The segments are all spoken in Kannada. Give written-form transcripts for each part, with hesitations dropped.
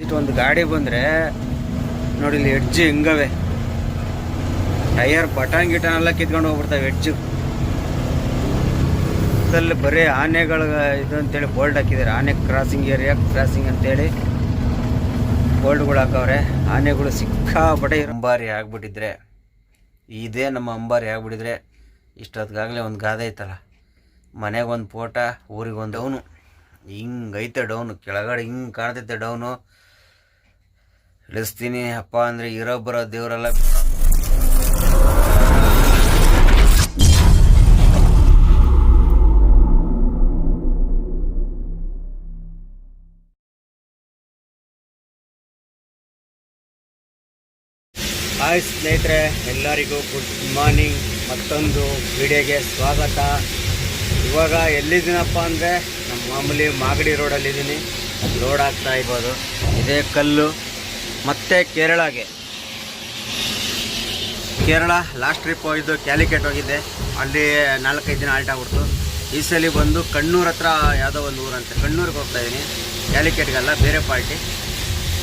ಒಂದು ಗಾಡಿ ಬಂದರೆ ನೋಡಿ ಇಲ್ಲಿ ಎಡ್ಜ್ ಹಿಂಗವೆ, ಟೈರ್ ಬಟನ್ ಗಿಟನೆಲ್ಲ ಕಿತ್ಕೊಂಡು ಹೋಗ್ಬಿಡ್ತಾವೆ ಎಡ್ಜು. ಅಲ್ಲಿ ಬರೀ ಆನೆಗಳ ಇದು ಅಂತೇಳಿ ಬೋಲ್ಡ್ ಹಾಕಿದ್ದಾರೆ, ಆನೆ ಕ್ರಾಸಿಂಗ್ ಏರಿಯಾ ಕ್ರಾಸಿಂಗ್ ಅಂತೇಳಿ ಬೋಲ್ಡ್ಗಳು ಹಾಕವ್ರೆ. ಆನೆಗಳು ಸಿಕ್ಕಾಪಟ್ಟೆ ಅಂಬಾರಿ ಆಗ್ಬಿಟ್ಟಿದ್ರೆ, ಇದೇ ನಮ್ಮ ಅಂಬಾರಿ ಆಗ್ಬಿಟ್ಟಿದ್ರೆ ಇಷ್ಟೊತ್ತಿಗಾಗಲೇ ಒಂದು ಗಾದೆ ಐತಲ್ಲ, ಮನೆಗೆ ಒಂದು ಫೋಟ ಊರಿಗೊಂದು ಡೌನು. ಹಿಂಗೈತೆ ಡೌನು, ಕೆಳಗಡೆ ಹಿಂಗೆ ಕಾಣ್ತೈತೆ ಡೌನು. ಇಳಿಸ್ತೀನಿ ಅಪ್ಪ ಅಂದರೆ ಇರೋ ಬರೋ ದೇವರೆಲ್ಲ ಹಾಯ್ ಸ್ನೇಹಿತರೆ, ಎಲ್ಲರಿಗೂ ಗುಡ್ ಮಾರ್ನಿಂಗ್. ಮತ್ತೊಂದು ವಿಡಿಯೋಗೆ ಸ್ವಾಗತ. ಇವಾಗ ಎಲ್ಲಿದ್ದೀನಪ್ಪ ಅಂದರೆ ನಮ್ಮ ಮಾಮೂಲಿ ಮಾಗಡಿ ರೋಡಲ್ಲಿದ್ದೀನಿ. ಲೋಡ್ ಆಗ್ತಾ ಇರ್ಬೋದು. ಇದೇ ಕಲ್ಲು. ಮತ್ತೆ ಕೇರಳ ಲಾಸ್ಟ್ ಟ್ರಿಪ್ ಹೋಗಿದ್ದು, ಕ್ಯಾಲಿಕಟ್ ಹೋಗಿದ್ದೆ. ಅಲ್ಲಿ 4-5 ದಿನ ಆಲ್ಟ್ ಆಗ್ಬಿಡ್ತು. ಈ ಸಲ ಬಂದು ಕಣ್ಣೂರು ಹತ್ರ ಯಾವುದೋ ಒಂದು ಊರಂತೆ, ಕಣ್ಣೂರಿಗೆ ಹೋಗ್ತಾಯಿದ್ದೀನಿ. ಕ್ಯಾಲಿಕಟ್ಗಲ್ಲ, ಬೇರೆ ಪಾರ್ಟಿ.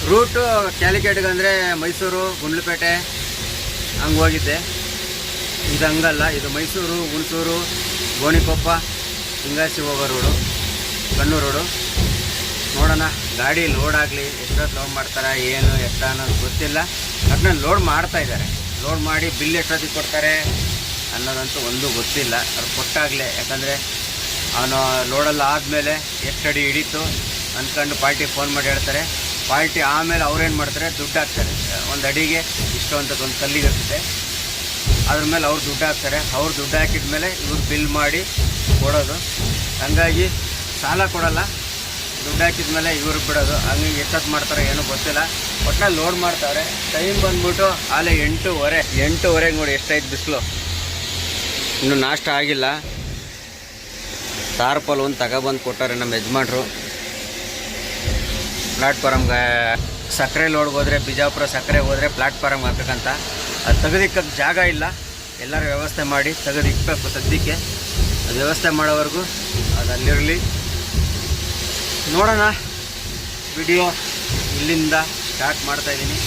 ರೂಟು ಕ್ಯಾಲಿಕಟ್ಗೆ ಅಂದರೆ ಮೈಸೂರು, ಗುಂಡ್ಲುಪೇಟೆ ಹಂಗೆ ಹೋಗಿದ್ದೆ. ಇದು ಹಂಗಲ್ಲ, ಇದು ಮೈಸೂರು, ಹುಣಸೂರು, ಗೋಣಿಕೊಪ್ಪ, ಹಿಂಗಾಸಿ ಹೋಗೋ ರೋಡು, ಕಣ್ಣೂರು ರೋಡು. ನೋಡೋಣ ಗಾಡಿ ಲೋಡ್ ಆಗಲಿ, ಎಷ್ಟೊತ್ತು ಲೋಡ್ ಮಾಡ್ತಾರೆ, ಏನು ಎಷ್ಟ ಅನ್ನೋದು ಗೊತ್ತಿಲ್ಲ. ಅದನ್ನ ಲೋಡ್ ಮಾಡ್ತಾಯಿದ್ದಾರೆ. ಲೋಡ್ ಮಾಡಿ ಬಿಲ್ ಎಷ್ಟೊತ್ತಿಗೆ ಕೊಡ್ತಾರೆ ಅನ್ನೋದಂತೂ ಒಂದು ಗೊತ್ತಿಲ್ಲ. ಅದು ಕೊಟ್ಟಾಗಲೇ, ಯಾಕಂದರೆ ಅವನು ಲೋಡೆಲ್ಲ ಆದಮೇಲೆ ಎಷ್ಟು ಅಡಿ ಹಿಡೀತು ಅಂದ್ಕೊಂಡು ಪಾರ್ಟಿ ಫೋನ್ ಮಾಡಿ ಹೇಳ್ತಾರೆ. ಪಾರ್ಟಿ ಆಮೇಲೆ ಅವ್ರೇನು ಮಾಡ್ತಾರೆ, ದುಡ್ಡು ಹಾಕ್ತಾರೆ. ಒಂದು ಅಡಿಗೆ ಇಷ್ಟು ಅಂತ ಒಂದು ಕಲ್ಲಿಗೆ ಇರ್ತದೆ, ಅದ್ರ ಮೇಲೆ ಅವ್ರು ದುಡ್ಡು ಹಾಕ್ತಾರೆ. ಅವ್ರು ದುಡ್ಡು ಹಾಕಿದ ಮೇಲೆ ಇವ್ರು ಬಿಲ್ ಮಾಡಿ ಕೊಡೋದು. ಹಂಗಾಗಿ ಸಾಲ ಕೊಡೋಲ್ಲ, ದುಡ್ಡು ಹಾಕಿದ ಮೇಲೆ ಇವ್ರಿಗೆ ಬಿಡೋದು. ಹಂಗೆ ಎಷ್ಟೊತ್ತು ಮಾಡ್ತಾರೆ ಏನೂ ಗೊತ್ತಿಲ್ಲ. ಒಟ್ಟಿನಲ್ಲಿ ಲೋಡ್ ಮಾಡ್ತಾರೆ. ಟೈಮ್ ಬಂದ್ಬಿಟ್ಟು ಆಲೇ 8:30 ನೋಡಿ ಎಷ್ಟೈತೆ ಬಿಸಿಲು. ಇನ್ನೂ ನಾಷ್ಟ ಆಗಿಲ್ಲ. ತಾರ್ಪಲ್ ಒಂದು ತಗೊಬಂದು ಕೊಟ್ಟಾರೆ ನಮ್ಮ ಯಜಮಾನ್ರು. ಪ್ಲಾಟ್ಫಾರಮ್ಗೆ ಸಕ್ಕರೆ ಲೋಡ್ಗೆ ಹೋದರೆ, ಬಿಜಾಪುರ ಸಕ್ಕರೆಗೆ ಹೋದರೆ ಪ್ಲಾಟ್ಫಾರಮ್ಗೆ ಹಾಕಬೇಕಂತ. ಅದು ತೆಗೆದಿಕ್ಕಕ್ಕೆ ಜಾಗ ಇಲ್ಲ. ಎಲ್ಲರೂ ವ್ಯವಸ್ಥೆ ಮಾಡಿ ತೆಗೆದಿಕ್ಕಬೇಕು. ಸದ್ಯಕ್ಕೆ ಅದು ವ್ಯವಸ್ಥೆ ಮಾಡೋವರೆಗೂ ಅದು ಅಲ್ಲಿರಲಿ. ನೋಡೋಣ, ವಿಡಿಯೋ ಇಲ್ಲಿಂದ ಸ್ಟಾರ್ಟ್ ಮಾಡ್ತಾಯಿದ್ದೀನಿ.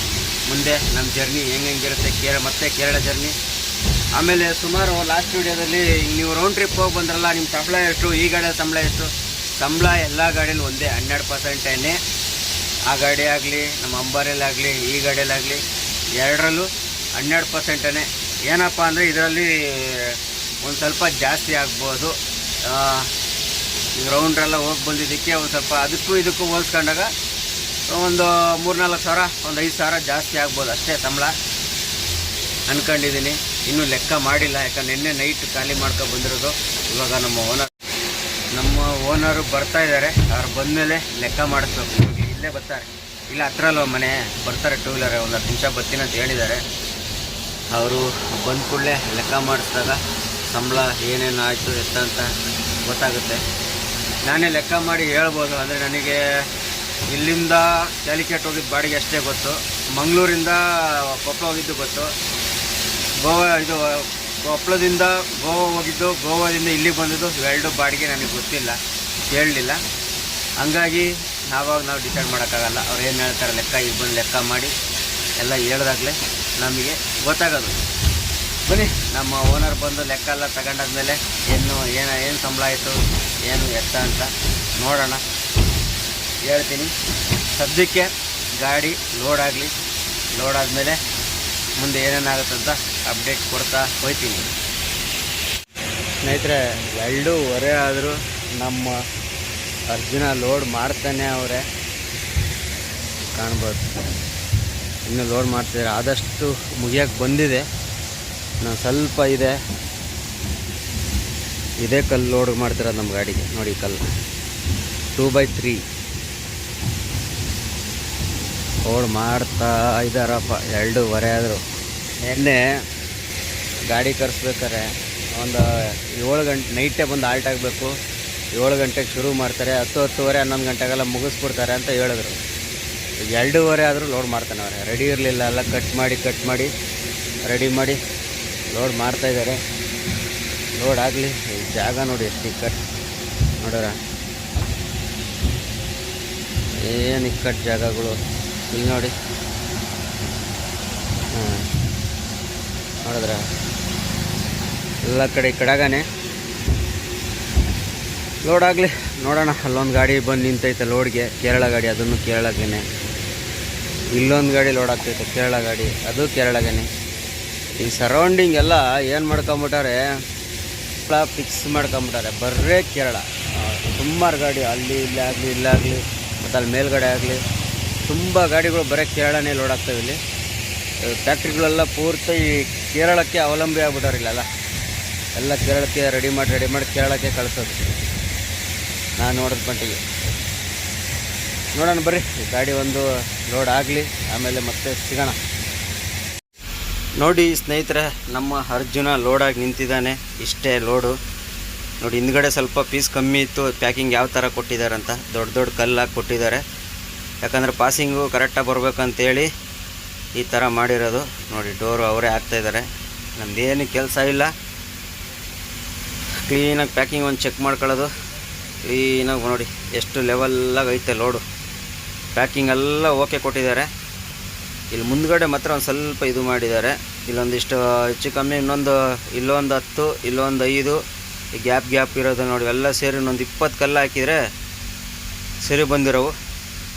ಮುಂದೆ ನಮ್ಮ ಜರ್ನಿ ಹೆಂಗಿರುತ್ತೆ, ಮತ್ತೆ ಕೇರಳ ಜರ್ನಿ. ಆಮೇಲೆ ಸುಮಾರು ಲಾಸ್ಟ್ ವಿಡಿಯೋದಲ್ಲಿ ನೀವು ರೌಂಡ್ ಟ್ರಿಪ್ ಹೋಗಿ ಬಂದ್ರಲ್ಲ, ನಿಮ್ಮ ಸಂಬಳ ಎಷ್ಟು, ಈ ಗಾಡಿಯಲ್ಲಿ ಸಂಬಳ ಎಷ್ಟು. ಸಂಬಳ ಎಲ್ಲ ಗಾಡಿಯಲ್ಲಿ ಒಂದೇ, 12%. ಆ ಗಾಡಿ ಆಗಲಿ, ನಮ್ಮ ಅಂಬಾರಿಯಲ್ಲಾಗಲಿ, ಈ ಗಾಡಿಯಲ್ಲಾಗಲಿ, ಎರಡರಲ್ಲೂ 12%. ಏನಪ್ಪ ಅಂದರೆ ಇದರಲ್ಲಿ ಒಂದು ಸ್ವಲ್ಪ ಜಾಸ್ತಿ ಆಗ್ಬೋದು. ಈಗ ರೌಂಡ್ರೆಲ್ಲ ಹೋಗಿ ಬಂದಿದ್ದಕ್ಕೆ ಒಂದು ಸ್ವಲ್ಪ ಅದಕ್ಕೂ ಇದಕ್ಕೂ ಹೋಲ್ಸ್ಕೊಂಡಾಗ ಒಂದು 3-4 ಸಾವಿರ, ಒಂದು 5 ಸಾವಿರ ಜಾಸ್ತಿ ಆಗ್ಬೋದು ಅಷ್ಟೇ ಸಂಬಳ ಅಂದ್ಕೊಂಡಿದ್ದೀನಿ. ಇನ್ನೂ ಲೆಕ್ಕ ಮಾಡಿಲ್ಲ, ಯಾಕಂದ್ರೆ ನಿನ್ನೆ ನೈಟ್ ಖಾಲಿ ಮಾಡ್ಕೊಂಡು ಬಂದಿರೋದು. ಇವಾಗ ನಮ್ಮ ಓನರು ಬರ್ತಾ ಇದ್ದಾರೆ. ಅವ್ರು ಬಂದಮೇಲೆ ಲೆಕ್ಕ ಮಾಡಿಸ್ಬೇಕು. ಇಲ್ಲೇ ಬರ್ತಾರೆ, ಇಲ್ಲ ಹತ್ರಲ್ಲ ಮನೆ, ಬರ್ತಾರೆ 2 ವೀಲರ್. ಒಂದು 10 ನಿಮಿಷ ಬರ್ತೀನಿ ಅಂತ ಹೇಳಿದ್ದಾರೆ. ಅವರು ಬಂದ ಕೂಡಲೇ ಲೆಕ್ಕ ಮಾಡಿಸಿದಾಗ ಸಂಬಳ ಏನೇನು ಆಯಿತು ಎಷ್ಟಂತ ಗೊತ್ತಾಗುತ್ತೆ. ನಾನೇ ಲೆಕ್ಕ ಮಾಡಿ ಹೇಳ್ಬೋದು. ಅಂದರೆ ನನಗೆ ಇಲ್ಲಿಂದ ಕ್ಯಾಲಿಕಟ್ ಹೋಗಿದ್ದು ಬಾಡಿಗೆ ಅಷ್ಟೇ ಗೊತ್ತು. ಮಂಗಳೂರಿಂದ ಕೊಪ್ಪಳ ಹೋಗಿದ್ದು ಗೊತ್ತು. ಕೊಪ್ಪಳದಿಂದ ಗೋವಾ ಹೋಗಿದ್ದು, ಗೋವಾದಿಂದ ಇಲ್ಲಿಗೆ ಬಂದಿದ್ದು, ಇವೆರಡು ಬಾಡಿಗೆ ನನಗೆ ಗೊತ್ತಿಲ್ಲ, ಕೇಳಲಿಲ್ಲ. ಹಂಗಾಗಿ ನಾವು ಡಿಸೈಡ್ ಮಾಡೋಕ್ಕಾಗಲ್ಲ. ಅವ್ರು ಏನು ಹೇಳ್ತಾರೆ ಲೆಕ್ಕ, ಈಗ ಬಂದು ಲೆಕ್ಕ ಮಾಡಿ ಎಲ್ಲ ಹೇಳ್ದಾಗಲೇ ನಮಗೆ ಗೊತ್ತಾಗೋದು. ಬನ್ನಿ, ನಮ್ಮ ಓನರ್ ಬಂದು ಲೆಕ್ಕ ಎಲ್ಲ ತಗೊಂಡಾದ್ಮೇಲೆ ಏನು ಸಂಬಳ ಆಯಿತು, ಏನು ಎತ್ತ ಅಂತ ನೋಡೋಣ, ಹೇಳ್ತೀನಿ. ಸದ್ಯಕ್ಕೆ ಗಾಡಿ ಲೋಡ್ ಆಗಲಿ. ಲೋಡ್ ಆದಮೇಲೆ ಮುಂದೆ ಏನೇನಾಗುತ್ತಂತ ಅಪ್ಡೇಟ್ ಕೊಡ್ತಾ ಹೋಗ್ತೀನಿ. ಸ್ನೇಹಿತರೆ, 2:30 ಆದರೂ ನಮ್ಮ ಅರ್ಜುನ ಲೋಡ್ ಮಾಡ್ತಾನೆ ಅವರೇ, ಕಾಣ್ಬೋದು. ಇನ್ನೂ ಲೋಡ್ ಮಾಡ್ತಿದ್ದಾರೆ. ಆದಷ್ಟು ಮುಗಿಯೋಕ್ಕೆ ಬಂದಿದೆ, ನಾನು ಸ್ವಲ್ಪ ಇದೆ. ಇದೇ ಕಲ್ಲು ಲೋಡ್ ಮಾಡ್ತಿರೋದು ನಮ್ಮ ಗಾಡಿಗೆ. ನೋಡಿ ಕಲ್ಲು 2x3 ಲೋಡ್ ಮಾಡ್ತಾ ಇದ್ದಾರಪ್ಪ. 2:30 ಆದರೂ. ನಿನ್ನೆ ಗಾಡಿ ಕರೆಸ್ಬೇಕಾರೆ ಒಂದು 7 ಗಂಟೆ ನೈಟೇ ಬಂದು ಆಲ್ಟ್ ಆಗಬೇಕು. 7 ಗಂಟೆಗೆ ಶುರು ಮಾಡ್ತಾರೆ, 10-10:30 11 ಗಂಟೆಗೆಲ್ಲ ಮುಗಿಸ್ಬಿಡ್ತಾರೆ ಅಂತ ಹೇಳಿದ್ರು. 2:30 ಆದರೂ ಲೋಡ್ ಮಾಡ್ತಾನೆ ಅವರೇ. ರೆಡಿ ಇರಲಿಲ್ಲ, ಎಲ್ಲ ಕಟ್ ಮಾಡಿ ರೆಡಿ ಮಾಡಿ ಲೋಡ್ ಮಾಡ್ತಾಯಿದ್ದಾರೆ. ಲೋಡ್ ಆಗಲಿ. ಜಾಗ ನೋಡಿ ಎಷ್ಟು ಇಕ್ಕಟ್ಟು ನೋಡ್ರ, ಏನು ಇಕ್ಕಟ್ಟು ಜಾಗಗಳು. ಇಲ್ಲಿ ನೋಡಿ, ಹಾಂ ನೋಡಿದ್ರ ಎಲ್ಲ ಕಡೆ ಈ ಕಡೆಗಾನೆ ಲೋಡ್ ಆಗಲಿ. ನೋಡೋಣ, ಅಲ್ಲೊಂದು ಗಾಡಿ ಬಂದು ನಿಂತೈತೆ ಲೋಡ್ಗೆ, ಕೇರಳ ಗಾಡಿ, ಅದನ್ನು ಕೇರಳಗೇನೆ. ಇಲ್ಲೊಂದು ಗಾಡಿ ಲೋಡ್ ಆಗ್ತೈತೆ, ಕೇರಳ ಗಾಡಿ, ಅದು ಕೇರಳಗೇನೆ. ಈ ಸರೌಂಡಿಂಗ್ ಎಲ್ಲ ಏನು ಮಾಡ್ಕೊಂಬಿಟ್ಟಾರೆ, ಫಿಕ್ಸ್ ಮಾಡ್ಕೊಂಬಿಟ್ಟಾರೆ, ಬರ್ರೇ ಕೇರಳ. ಸುಮಾರು ಗಾಡಿ ಅಲ್ಲಿ ಇಲ್ಲಾಗಲಿ ಮತ್ತು ಅಲ್ಲಿ ಮೇಲ್ಗಡೆ ಆಗಲಿ ತುಂಬ ಗಾಡಿಗಳು ಬರೀ ಕೇರಳನೇ ಲೋಡ್ ಆಗ್ತವೆ. ಇಲ್ಲಿ ಫ್ಯಾಕ್ಟ್ರಿಗಳೆಲ್ಲ ಪೂರ್ತಿ ಕೇರಳಕ್ಕೆ ಅವಲಂಬಿ ಆಗ್ಬಿಟ್ಟಾರಿಲ್ಲ, ಎಲ್ಲ ಕೇರಳಕ್ಕೆ ರೆಡಿ ಮಾಡಿ ಕೇರಳಕ್ಕೆ ಕಳಿಸೋದು. ನಾನು ನೋಡೋದು ಮಟ್ಟಿಗೆ. ನೋಡೋಣ ಬರ್ರಿ, ಗಾಡಿ ಒಂದು ಲೋಡ್ ಆಗಲಿ, ಆಮೇಲೆ ಮತ್ತೆ ಸಿಗೋಣ. ನೋಡಿ ಸ್ನೇಹಿತರೆ, ನಮ್ಮ ಅರ್ಜುನ ಲೋಡಾಗಿ ನಿಂತಿದ್ದಾನೆ. ಇಷ್ಟೇ ಲೋಡು ನೋಡಿ. ಹಿಂದ್ಗಡೆ ಸ್ವಲ್ಪ ಪೀಸ್ ಕಮ್ಮಿ ಇತ್ತು, ಪ್ಯಾಕಿಂಗ್ ಯಾವ ಥರ ಕೊಟ್ಟಿದ್ದಾರೆ ಅಂತ, ದೊಡ್ಡ ಕಲ್ಲಾಗಿ ಕೊಟ್ಟಿದ್ದಾರೆ. ಯಾಕಂದರೆ ಪಾಸಿಂಗು ಕರೆಕ್ಟಾಗಿ ಬರಬೇಕಂತೇಳಿ ಈ ಥರ ಮಾಡಿರೋದು. ನೋಡಿ, ಡೋರು ಅವರೇ ಹಾಕ್ತಾಯಿದ್ದಾರೆ, ನಮ್ಮದೇನು ಕೆಲಸ ಇಲ್ಲ. ಕ್ಲೀನಾಗಿ ಪ್ಯಾಕಿಂಗ್ ಒಂದು ಚೆಕ್ ಮಾಡ್ಕೊಳ್ಳೋದು, ಕ್ಲೀನಾಗಿ ನೋಡಿ ಎಷ್ಟು ಲೆವೆಲ್ಲಾಗಿ ಐತೆ ಲೋಡು. ಪ್ಯಾಕಿಂಗ್ ಎಲ್ಲ ಓಕೆ ಕೊಟ್ಟಿದ್ದಾರೆ. ಇಲ್ಲಿ ಮುಂದ್ಗಡೆ ಮಾತ್ರ ಒಂದು ಸ್ವಲ್ಪ ಇದು ಮಾಡಿದ್ದಾರೆ. ಇಲ್ಲೊಂದಿಷ್ಟು ಹೆಚ್ಚು ಕಮ್ಮಿ ಇಲ್ಲೊಂದು 10, ಇಲ್ಲೊಂದು 5 ಈ ಗ್ಯಾಪ್ ಇರೋದು ನೋಡಿ. ಎಲ್ಲ ಸೇರಿ ಇನ್ನೊಂದು 20 ಕಲ್ಲು ಹಾಕಿದರೆ ಸರಿ ಬಂದಿರೋವು.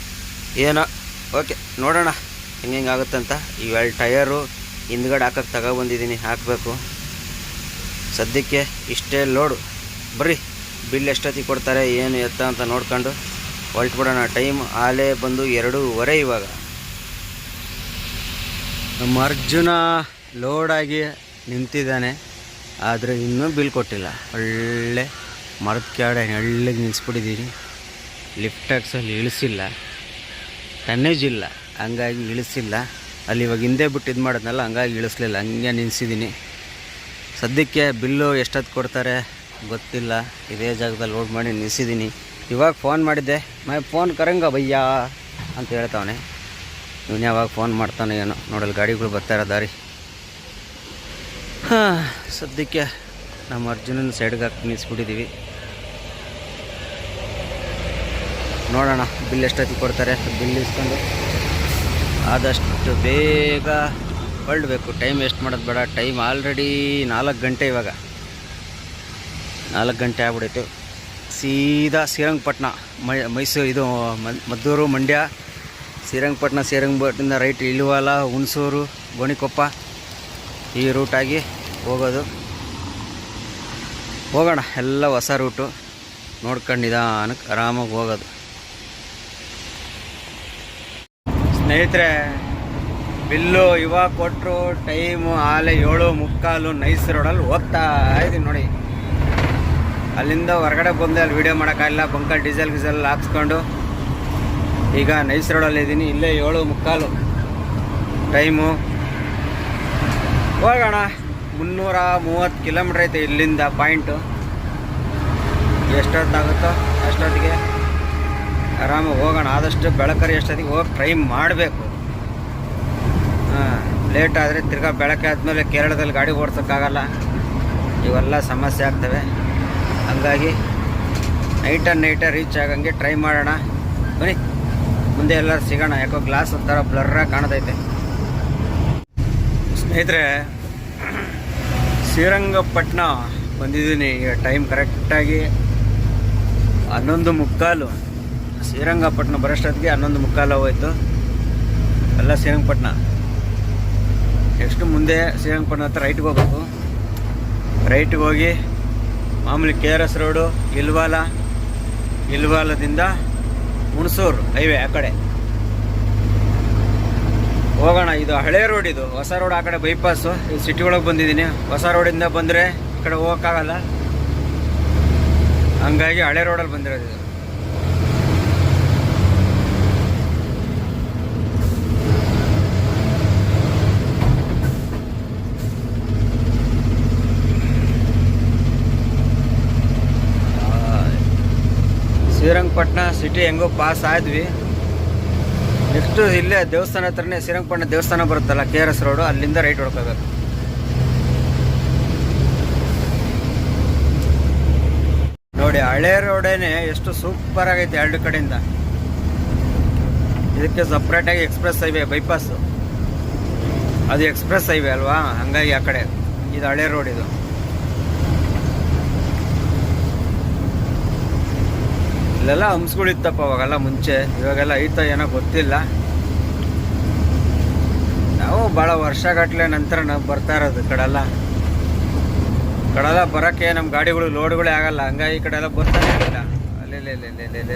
ಏನೋ ಓಕೆ, ನೋಡೋಣ ಹೆಂಗೆ ಆಗುತ್ತಂತ. ಇವೆರಡು ಟಯರು ಹಿಂದ್ಗಡೆ ಹಾಕಕ್ಕೆ ತಗೊಬಂದಿದ್ದೀನಿ, ಹಾಕಬೇಕು. ಸದ್ಯಕ್ಕೆ ಇಷ್ಟೇ ಲೋಡು. ಬರ್ರಿ, ಬಿಲ್ ಎಷ್ಟೊತ್ತಿಗೆ ಕೊಡ್ತಾರೆ ಏನು ಎತ್ತ ಅಂತ ನೋಡ್ಕೊಂಡು ಹೊರಟ್ಬಿಡೋಣ. ಟೈಮ್ ಆಲೇ ಬಂದು 2:15 ಇವಾಗ. ನಮ್ಮ ಅರ್ಜುನ ಲೋಡಾಗಿ ನಿಂತಿದ್ದಾನೆ, ಆದರೆ ಇನ್ನೂ ಬಿಲ್ ಕೊಟ್ಟಿಲ್ಲ. ಒಳ್ಳೆ ಮರದ ಕೆಳಗಡೆ ನೆಳ್ಳಗೆ ನಿಲ್ಲಿಸ್ಬಿಟ್ಟಿದ್ದೀನಿ. ಲಿಫ್ಟ್ ಟ್ಯಾಕ್ಸಲ್ಲಿ ಇಳಿಸಿಲ್ಲ, ಟನ್ನೇಜ್ ಇಲ್ಲ, ಹಂಗಾಗಿ ಇಳಿಸಿಲ್ಲ. ಅಲ್ಲಿ ಇವಾಗ ಹಿಂದೆ ಬಿಟ್ಟು ಇದು ಮಾಡೋದ್ನಲ್ಲ, ಹಂಗಾಗಿ ಇಳಿಸ್ಲಿಲ್ಲ, ಹಂಗೆ ನಿಲ್ಲಿಸಿದ್ದೀನಿ. ಸದ್ಯಕ್ಕೆ ಬಿಲ್ಲು ಎಷ್ಟೊತ್ತು ಕೊಡ್ತಾರೆ ಗೊತ್ತಿಲ್ಲ. ಇದೇ ಜಾಗದಲ್ಲಿ ಲೋಡ್ ಮಾಡಿ ನಿಲ್ಲಿಸಿದ್ದೀನಿ. ಇವಾಗ ಫೋನ್ ಮಾಡಿದ್ದೆ, ಫೋನ್ ಕರಂಗ ಭಯ್ಯ ಅಂತ ಹೇಳ್ತಾವನೆ. ಇವನು ಯಾವಾಗ ಫೋನ್ ಮಾಡ್ತಾನೆ ಏನೋ. ನೋಡಲ್ಲಿ ಗಾಡಿಗಳು ಬರ್ತಾ ಇರೋ ದಾರಿ. ಹಾಂ, ಸದ್ಯಕ್ಕೆ ನಮ್ಮ ಅರ್ಜುನನ ಸೈಡ್ಗೆ ಹಾಕಿ ನಿಲ್ಲಿಸ್ಬಿಟ್ಟಿದ್ದೀವಿ. ನೋಡೋಣ ಬಿಲ್ ಎಷ್ಟೊತ್ತಿಗೆ ಕೊಡ್ತಾರೆ. ಬಿಲ್ ಇಸ್ಕೊಂಡು ಆದಷ್ಟು ಬೇಗ ಹೊರಡಬೇಕು. ಟೈಮ್ ವೇಸ್ಟ್ ಮಾಡೋದು ಬೇಡ. ಟೈಮ್ ಆಲ್ರೆಡಿ 4 ಗಂಟೆ. ಇವಾಗ 4 ಗಂಟೆ ಆಗ್ಬಿಡೈತು. ಸೀದಾ ಶ್ರೀರಂಗಪಟ್ಟಣ, ಮೈಸೂರು, ಇದು ಮದ್ದೂರು, ಮಂಡ್ಯ, ಶ್ರೀರಂಗಪಟ್ಟಣದಿಂದ ರೈಟ್ ಇಳುವಾಲ, ಹುಣಸೂರು, ಗೋಣಿಕೊಪ್ಪ ಈ ರೂಟಾಗಿ ಹೋಗೋದು. ಹೋಗೋಣ, ಎಲ್ಲ ಹೊಸ ರೂಟು ನೋಡ್ಕೊಂಡು ನಿಧಾನಕ್ಕೆ ಆರಾಮಾಗಿ ಹೋಗೋದು. ಸ್ನೇಹಿತರೆ, ಬಿಲ್ಲು ಇವಾಗ ಕೊಟ್ಟರು. ಟೈಮು ಆಲೆ 7:45. ನೈಸ್ ರೋಡಲ್ಲಿ ಹೋಗ್ತಾ ಇದ್ದೀನಿ ನೋಡಿ. ಅಲ್ಲಿಂದ ಹೊರಗಡೆ ಬಂದೆ, ಅಲ್ಲಿ ವೀಡಿಯೋ ಮಾಡೋಕ್ಕಾಗಿಲ್ಲ. ಬಂಕಲ್ಲಿ ಡೀಸೆಲ್ ಹಾಕ್ಸ್ಕೊಂಡು ಈಗ ನೈಸ್ ರೋಡಲ್ಲಿ ಇದ್ದೀನಿ. ಇಲ್ಲೇ 7:45 ಟೈಮು. ಹೋಗೋಣ. 330 ಕಿಲೋಮೀಟ್ರ್ ಐತೆ ಇಲ್ಲಿಂದ ಪಾಯಿಂಟು. ಎಷ್ಟೊತ್ತಾಗುತ್ತೋ ಅಷ್ಟೊತ್ತಿಗೆ ಆರಾಮಾಗಿ ಹೋಗೋಣ. ಆದಷ್ಟು ಬೆಳಕರಿ ಎಷ್ಟೊತ್ತಿಗೆ ಹೋಗಿ ಟ್ರೈ ಮಾಡಬೇಕು. ಲೇಟ್ ಆದರೆ ತಿರ್ಗಾ ಬೆಳಗ್ಗೆ ಆದಮೇಲೆ ಕೇರಳದಲ್ಲಿ ಗಾಡಿ ಓಡ್ಸೋಕ್ಕಾಗಲ್ಲ. ಇವೆಲ್ಲ ಸಮಸ್ಯೆ ಆಗ್ತವೆ. ಹಂಗಾಗಿ ನೈಟ ರೀಚ್ ಆಗಂಗೆ ಟ್ರೈ ಮಾಡೋಣ. ಬನ್ನಿ ಮುಂದೆ ಎಲ್ಲರೂ ಸಿಗೋಣ. ಯಾಕೋ ಗ್ಲಾಸ್ ಒಂಥರ ಬ್ಲರ್ರಾಗಿ ಕಾಣ್ತೈತೆ. ಸ್ನೇಹಿತರೆ, ಶ್ರೀರಂಗಪಟ್ಟಣ ಬಂದಿದ್ದೀನಿ. ಈಗ ಟೈಮ್ ಕರೆಕ್ಟಾಗಿ 11:45. ಶ್ರೀರಂಗಪಟ್ಟಣ ಬರೋಷ್ಟೊತ್ತಿಗೆ 11:45 ಹೋಯ್ತು. ಎಲ್ಲ ಶ್ರೀರಂಗಪಟ್ಟಣ. ನೆಕ್ಸ್ಟು ಮುಂದೆ ಶ್ರೀರಂಗಪಟ್ಟಣ ಹತ್ರ ರೈಟ್ಗೆ ಹೋಗ್ಬೇಕು. ರೈಟ್ಗೆ ಹೋಗಿ ಮಾಮೂಲಿ KRS ರೋಡು, ಇಲ್ವಾಲದಿಂದ ಹುಣಸೂರು ಹೈವೇ ಆ ಕಡೆ ಹೋಗೋಣ. ಇದು ಹಳೆ ರೋಡ್, ಇದು ಹೊಸ ರೋಡ್ ಆ ಕಡೆ ಬೈಪಾಸು. ಈ ಸಿಟಿ ಒಳಗೆ ಬಂದಿದ್ದೀನಿ. ಹೊಸ ರೋಡಿಂದ ಬಂದರೆ ಈ ಕಡೆ ಹೋಗೋಕ್ಕಾಗಲ್ಲ, ಹಂಗಾಗಿ ಹಳೆ ರೋಡಲ್ಲಿ ಬಂದಿರೋದು ಇದು. ಶ್ರೀರಂಗಪಟ್ಟಣ ಸಿಟಿ ಹೆಂಗೋ ಪಾಸ್ ಆದ್ವಿ. ನೆಕ್ಸ್ಟು ಇಲ್ಲೇ ದೇವಸ್ಥಾನ ಹತ್ರನೇ ಶ್ರೀರಂಗಪಟ್ಟಣ ದೇವಸ್ಥಾನ ಬರುತ್ತಲ್ಲ, KRS ರೋಡು, ಅಲ್ಲಿಂದ ರೈಟ್ ಹೊಡ್ಕೋಬೇಕು. ನೋಡಿ ಹಳೆ ರೋಡೇನೆ ಎಷ್ಟು ಸೂಪರ್ ಆಗೈತೆ. ಎರಡು ಕಡೆಯಿಂದ ಇದಕ್ಕೆ ಸಪ್ರೇಟಾಗಿ ಎಕ್ಸ್ಪ್ರೆಸ್ ಹೈವೇ ಬೈಪಾಸು, ಅದು ಎಕ್ಸ್ಪ್ರೆಸ್ ಹೈವೇ ಅಲ್ವಾ, ಹಂಗಾಗಿ ಆ ಕಡೆ ಇದು ಹಳೆ ರೋಡ್ ಇದು. ಇಲ್ಲೆಲ್ಲ ಹಂಸ್ಗಳಿತ್ತಪ್ಪ ಅವಾಗೆಲ್ಲ ಮುಂಚೆ, ಇವಾಗೆಲ್ಲ ಐತ ಏನೋ ಗೊತ್ತಿಲ್ಲ. ನಾವು ಭಾಳ ವರ್ಷಗಟ್ಟಲೆ ನಂತರ ನಾವು ಬರ್ತಾ ಇರೋದು ಈ ಕಡೆಲ್ಲ ಬರೋಕ್ಕೆ ನಮ್ಮ ಗಾಡಿಗಳು ಲೋಡ್ಗಳೇ ಆಗಲ್ಲ, ಹಂಗಾಗಿ ಈ ಕಡೆ ಎಲ್ಲ ಬರ್ತಾನೆ ಇರಲಿಲ್ಲ.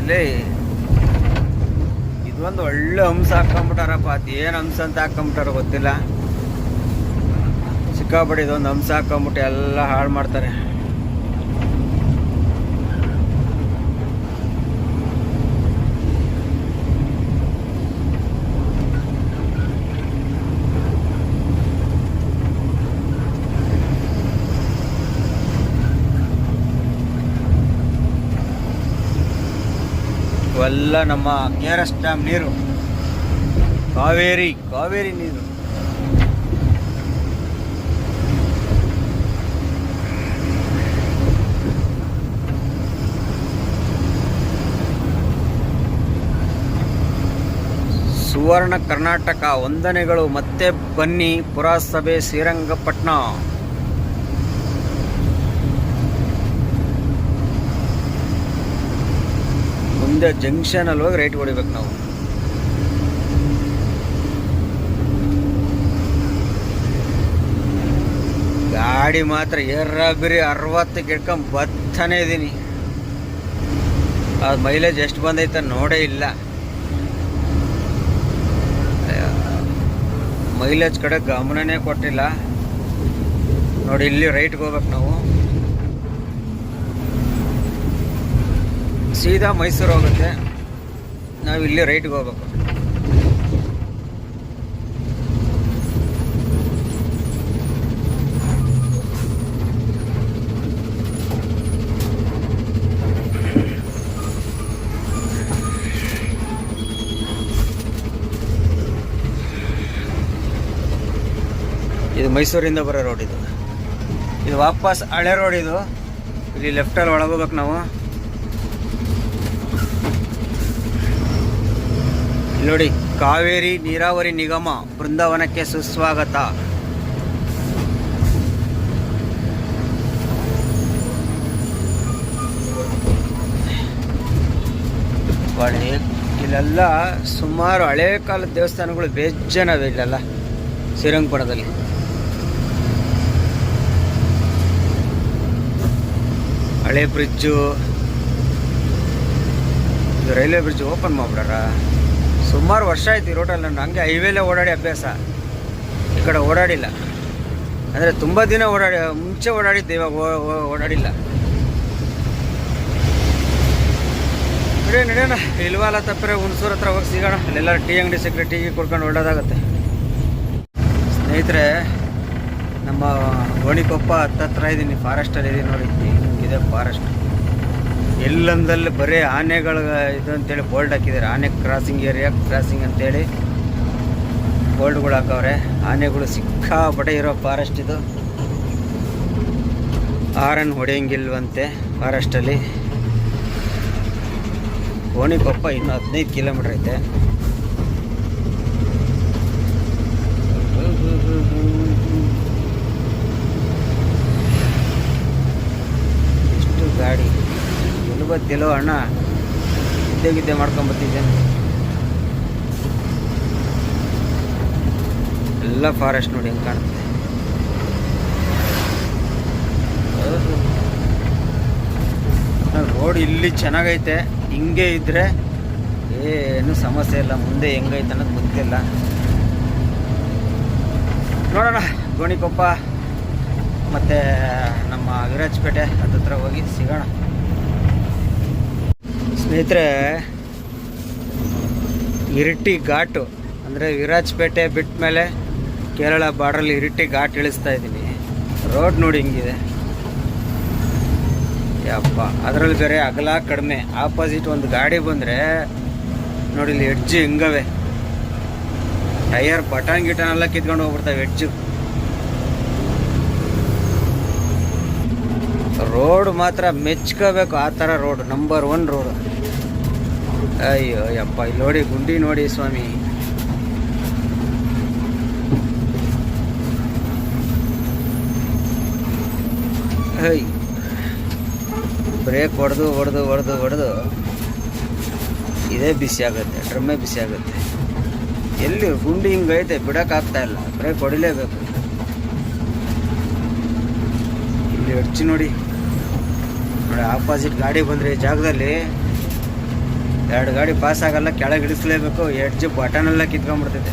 ಅಲ್ಲೇ ಇದೊಂದು ಒಳ್ಳೆ ಹಂಸ ಹಾಕೊಂಬಿಟ್ಟಾರಪ್ಪ, ಅದು ಏನು ಹಂಸ ಅಂತ ಹಾಕೊಂಬಿಟ್ಟಾರೋ ಗೊತ್ತಿಲ್ಲ. ಸಿಕ್ಕಾಪಟ್ಟೆ ಇದೊಂದು ಹಂಸ ಹಾಕೊಂಬಿಟ್ಟು ಎಲ್ಲ ಹಾಳು ಮಾಡ್ತಾರೆ. ಇವೆಲ್ಲ ನಮ್ಮ KRS ಡ್ಯಾಮ್ ನೀರು, ಕಾವೇರಿ ನೀರು. ಸುವರ್ಣ ಕರ್ನಾಟಕ ವಂದನೆಗಳು. ಮತ್ತೆ ಬನ್ನಿ ಪುರಸಭೆ ಶ್ರೀರಂಗಪಟ್ಟಣ. ಮುಂದೆ ಜಂಕ್ಷನ್ ಅಲ್ಲಿ ಹೋಗಿ ರೈಟ್ ಹೊಡಿಬೇಕು ನಾವು. ಗಾಡಿ ಮಾತ್ರ ಬಿರಿ 60 ಇಟ್ಕೊಂಡ್ ಬರ್ತಾನೆ ಇದ್ದೀನಿ. ಅದು ಮೈಲೇಜ್ ಎಷ್ಟು ಬಂದೈತೆ ನೋಡೇ ಇಲ್ಲ. ಮೈಲೇಜ್ ಕಡೆ ಗಮನನೇ ಕೊಟ್ಟಿಲ್ಲ ನೋಡಿ. ಇಲ್ಲಿ ರೈಟ್ಗೆ ಹೋಗ್ಬೇಕು ನಾವು, ಸೀದಾ ಮೈಸೂರು ಹೋಗುತ್ತೆ. ನಾವು ಇಲ್ಲಿ ರೈಟ್ಗೆ ಹೋಗ್ಬೇಕು. ಇದು ಮೈಸೂರಿಂದ ಬರೋ ರೋಡ್ ಇದು ವಾಪಸ್ ಹಳೆ ರೋಡ್ ಇದು. ಇಲ್ಲಿ ಲೆಫ್ಟಲ್ಲಿ ಒಳಗೋಗ್ಬೇಕು ನಾವು. ನೋಡಿ, ಕಾವೇರಿ ನೀರಾವರಿ ನಿಗಮ ಬೃಂದಾವನಕ್ಕೆ ಸುಸ್ವಾಗತ. ಇಲ್ಲೆಲ್ಲ ಸುಮಾರು ಹಳೆ ಕಾಲದ ದೇವಸ್ಥಾನಗಳು ಬೇಜನವೆ ಇಲ್ಲೆಲ್ಲ ಶ್ರೀರಂಗಪಟ್ಟಣದಲ್ಲಿ. ಹಳೆ ಬ್ರಿಡ್ಜು, ಇದು ರೈಲ್ವೆ ಬ್ರಿಡ್ಜ್ ಓಪನ್ ಮಾಡ್ಬಿಡಾರ. ಸುಮಾರು ವರ್ಷ ಆಯ್ತು ಈ ರೋಡಲ್ಲಿ. ನಾನು ಹಂಗೆ ಹೈವೇಲೇ ಓಡಾಡಿ ಅಭ್ಯಾಸ, ಈ ಕಡೆ ಓಡಾಡಿಲ್ಲ. ಅಂದರೆ ತುಂಬ ದಿನ ಮುಂಚೆ ಓಡಾಡಿದ್ದೆ, ಇವಾಗ ಓಡಾಡಿಲ್ಲ. ನಡೆಯೋಣ, ಇಲ್ವಲ್ಲ ತಪ್ಪರೆ ಹುಣಸೂರು ಹತ್ರ ಹೋಗಿ ಸಿಗೋಣ. ಅಲ್ಲೆಲ್ಲ ಟೀ ಅಂಗಡಿ ಸಿಕ್ಕರೆ ಟೀ ಕುಡ್ಕೊಂಡು ಓಡೋದಾಗತ್ತೆ. ಸ್ನೇಹಿತರೆ, ನಮ್ಮ ಗೋಣಿಕೊಪ್ಪ ಹತ್ತತ್ರ ಇದ್ದೀನಿ, ಫಾರೆಸ್ಟಲ್ಲಿ ಇದ್ದೀನಿ ನೋಡಿ. ಹಿಂಗಿದೆ ಫಾರೆಸ್ಟ್. ಎಲ್ಲಂದಲ್ಲಿ ಬರೀ ಆನೆಗಳು ಇದು ಅಂತೇಳಿ ಬೋಲ್ಡ್ ಹಾಕಿದ್ದಾರೆ. ಆನೆ ಕ್ರಾಸಿಂಗ್ ಏರಿಯಾ ಕ್ರಾಸಿಂಗ್ ಅಂತೇಳಿ ಬೋಲ್ಡ್ಗಳು ಹಾಕವ್ರೆ. ಆನೆಗಳು ಸಿಕ್ಕಾಪಟ್ಟೆ ಇರೋ ಫಾರೆಸ್ಟ್ ಇದು. ಆರನ್ ಹೊಡೆಯಂಗಿಲ್ವಂತೆ ಫಾರೆಸ್ಟಲ್ಲಿ. ಗೋಣಿಕೊಪ್ಪ ಇನ್ನು 15 ಕಿಲೋಮೀಟ್ರ್ ಐತೆ. ಎಷ್ಟು ಗಾಡಿ ಗೊತ್ತಿಲ್ಲೋ ಅಣ್ಣ, ಗಿದ್ದೆ ಮಾಡ್ಕೊಂಬತ್ತಿದ್ದೇನೆ. ಎಲ್ಲ ಫಾರೆಸ್ಟ್ ನೋಡಿ ಹೆಂಗೆ ಕಾಣುತ್ತೆ. ರೋಡ್ ಇಲ್ಲಿ ಚೆನ್ನಾಗೈತೆ. ಹಿಂಗೆ ಇದ್ರೆ ಏನು ಸಮಸ್ಯೆ ಇಲ್ಲ. ಮುಂದೆ ಹೆಂಗೈತೆ ಅನ್ನೋದು ಗೊತ್ತಿಲ್ಲ. ನೋಡೋಣ, ಗೋಣಿಕೊಪ್ಪ ಮತ್ತು ನಮ್ಮ ವಿರಾಜಪೇಟೆ ಹತ್ತತ್ರ ಹೋಗಿ ಸಿಗೋಣ. ಸ್ನೇಹಿತರೆ, ಇರಿಟಿ ಘಾಟು ಅಂದರೆ ವಿರಾಜಪೇಟೆ ಬಿಟ್ಟ ಮೇಲೆ ಕೇರಳ ಬಾರ್ಡ್ರಲ್ಲಿ ಇರಿಟಿ ಘಾಟ್ ಇಳಿಸ್ತಾ ಇದ್ದೀನಿ. ರೋಡ್ ನೋಡಿ ಹಿಂಗಿದೆ ಯಪ್ಪ. ಅದರಲ್ಲಿ ಬೇರೆ ಅಗಲ ಕಡಿಮೆ. ಆಪೋಸಿಟ್ ಒಂದು ಗಾಡಿ ಬಂದರೆ ನೋಡಿ, ಇಲ್ಲಿ ಎಡ್ಜು ಹಿಂಗವೆ. ಟೈರ್ ಬಟನ್ ಗಿಟನೆಲ್ಲ ಕಿತ್ಕೊಂಡು ಹೋಗ್ಬಿಡ್ತಾವೆ ಎಡ್ಜು. ರೋಡ್ ಮಾತ್ರ ಮೆಚ್ಕೋಬೇಕು. ಆ ಥರ ರೋಡ್, ನಂಬರ್ 1 ರೋಡು. ಅಯ್ಯೋ ಯಪ್ಪ, ಇಲ್ಲಿ ನೋಡಿ ಗುಂಡಿ ನೋಡಿ ಸ್ವಾಮಿ. ಅಯ್ಯ, ಬ್ರೇಕ್ ಹೊಡೆದು ಇದೇ ಬಿಸಿ ಆಗುತ್ತೆ, ಡ್ರಮ್ಮೇ ಬಿಸಿ ಆಗುತ್ತೆ. ಎಲ್ಲಿ ಗುಂಡಿ ಹಿಂಗೈತೆ, ಬಿಡೋಕ್ಕಾಗ್ತಾ ಇಲ್ಲ, ಬ್ರೇಕ್ ಹೊಡಿಲೇಬೇಕು. ಇಲ್ಲಿ ಎಡ್ಜ್ ನೋಡಿ, ಆಪೋಸಿಟ್ ಗಾಡಿ ಬಂದರೆ ಈ ಜಾಗದಲ್ಲಿ 2 ಗಾಡಿ ಪಾಸ್ ಆಗಲ್ಲ, ಕೆಳಗೆ ಇಳಿಸ್ಲೇಬೇಕು. ಎಡ್ಜ್ ಬಟನೆಲ್ಲ ಕಿತ್ಕೊಂಡ್ಬಿಡ್ತೈತೆ.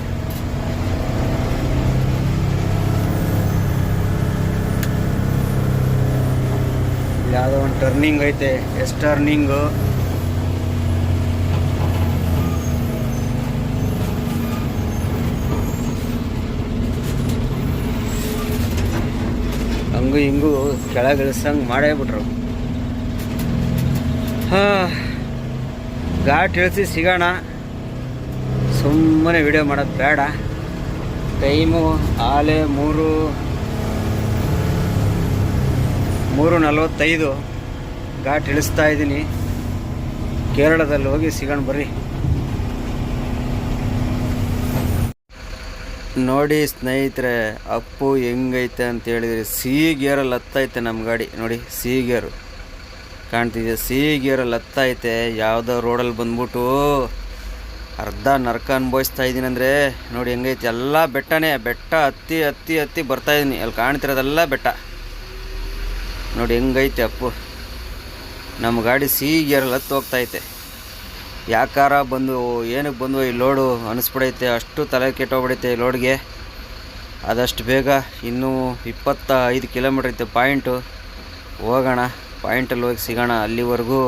ಇಲ್ಲಿ ಯಾವುದೋ ಒಂದು ಟರ್ನಿಂಗ್ ಐತೆ, ಎಸ್ ಟರ್ನಿಂಗು. ಹಂಗೂ ಹಿಂಗೂ ಕೆಳಗೆ ಇಳಿಸಂಗೆ ಮಾಡೇ ಬಿಟ್ರು. ಘಾಟ್ ಇಳಿಸಿ ಸಿಗೋಣ, ಸುಮ್ಮನೆ ವಿಡಿಯೋ ಮಾಡೋದು ಬೇಡ. ಟೈಮು ಆಲೆ 3:45. ಘಾಟ್ ಇಳಿಸ್ತಾ ಇದ್ದೀನಿ. ಕೇರಳದಲ್ಲಿ ಹೋಗಿ ಸಿಗೋಣ ಬರ್ರಿ. ನೋಡಿ ಸ್ನೇಹಿತರೆ, ಅಪ್ಪು ಹೆಂಗೈತೆ ಅಂತ ಹೇಳಿದ್ರಿ. ಸಿ ಗೇರಲ್ಲಿ ಹತ್ತೈತೆ ನಮ್ಮ ಗಾಡಿ ನೋಡಿ, ಸಿ ಗೇರು ಕಾಣ್ತಿದೆ. ಸಿ ಗೇರಲ್ಲಿ ಹತ್ತೈತೆ. ಯಾವುದೋ ರೋಡಲ್ಲಿ ಬಂದ್ಬಿಟ್ಟು ಅರ್ಧ ನರ್ಕ ಅನುಭವಿಸ್ತಾ ಇದ್ದೀನಿ ಅಂದರೆ ನೋಡಿ ಹೆಂಗೈತೆ. ಎಲ್ಲ ಬೆಟ್ಟನೇ, ಬೆಟ್ಟ ಹತ್ತಿ ಬರ್ತಾಯಿದ್ದೀನಿ. ಅಲ್ಲಿ ಕಾಣ್ತಿರೋದೆಲ್ಲ ಬೆಟ್ಟ ನೋಡಿ ಹೆಂಗೈತೆ ಅಪ್ಪು. ನಮ್ಮ ಗಾಡಿ ಸಿ ಗೇರಲ್ಲಿ ಹತ್ತು ಹೋಗ್ತೈತೆ. ಯಾಕಾರ ಬಂದು ಏನಕ್ಕೆ ಬಂದು ಈ ಲೋಡು ಅನಿಸ್ಬಿಡೈತೆ. ಅಷ್ಟು ತಲೆ ಕೆಟ್ಟೋಗ್ಬಿಡೈತೆ ಈ ಲೋಡ್ಗೆ. ಆದಷ್ಟು ಬೇಗ ಇನ್ನೂ 25 ಕಿಲೋಮೀಟ್ರ್ ಐತೆ ಪಾಯಿಂಟು. ಹೋಗೋಣ, ಪಾಯಿಂಟಲ್ಲಿ ಹೋಗಿ ಸಿಗೋಣ. ಅಲ್ಲಿವರೆಗೂ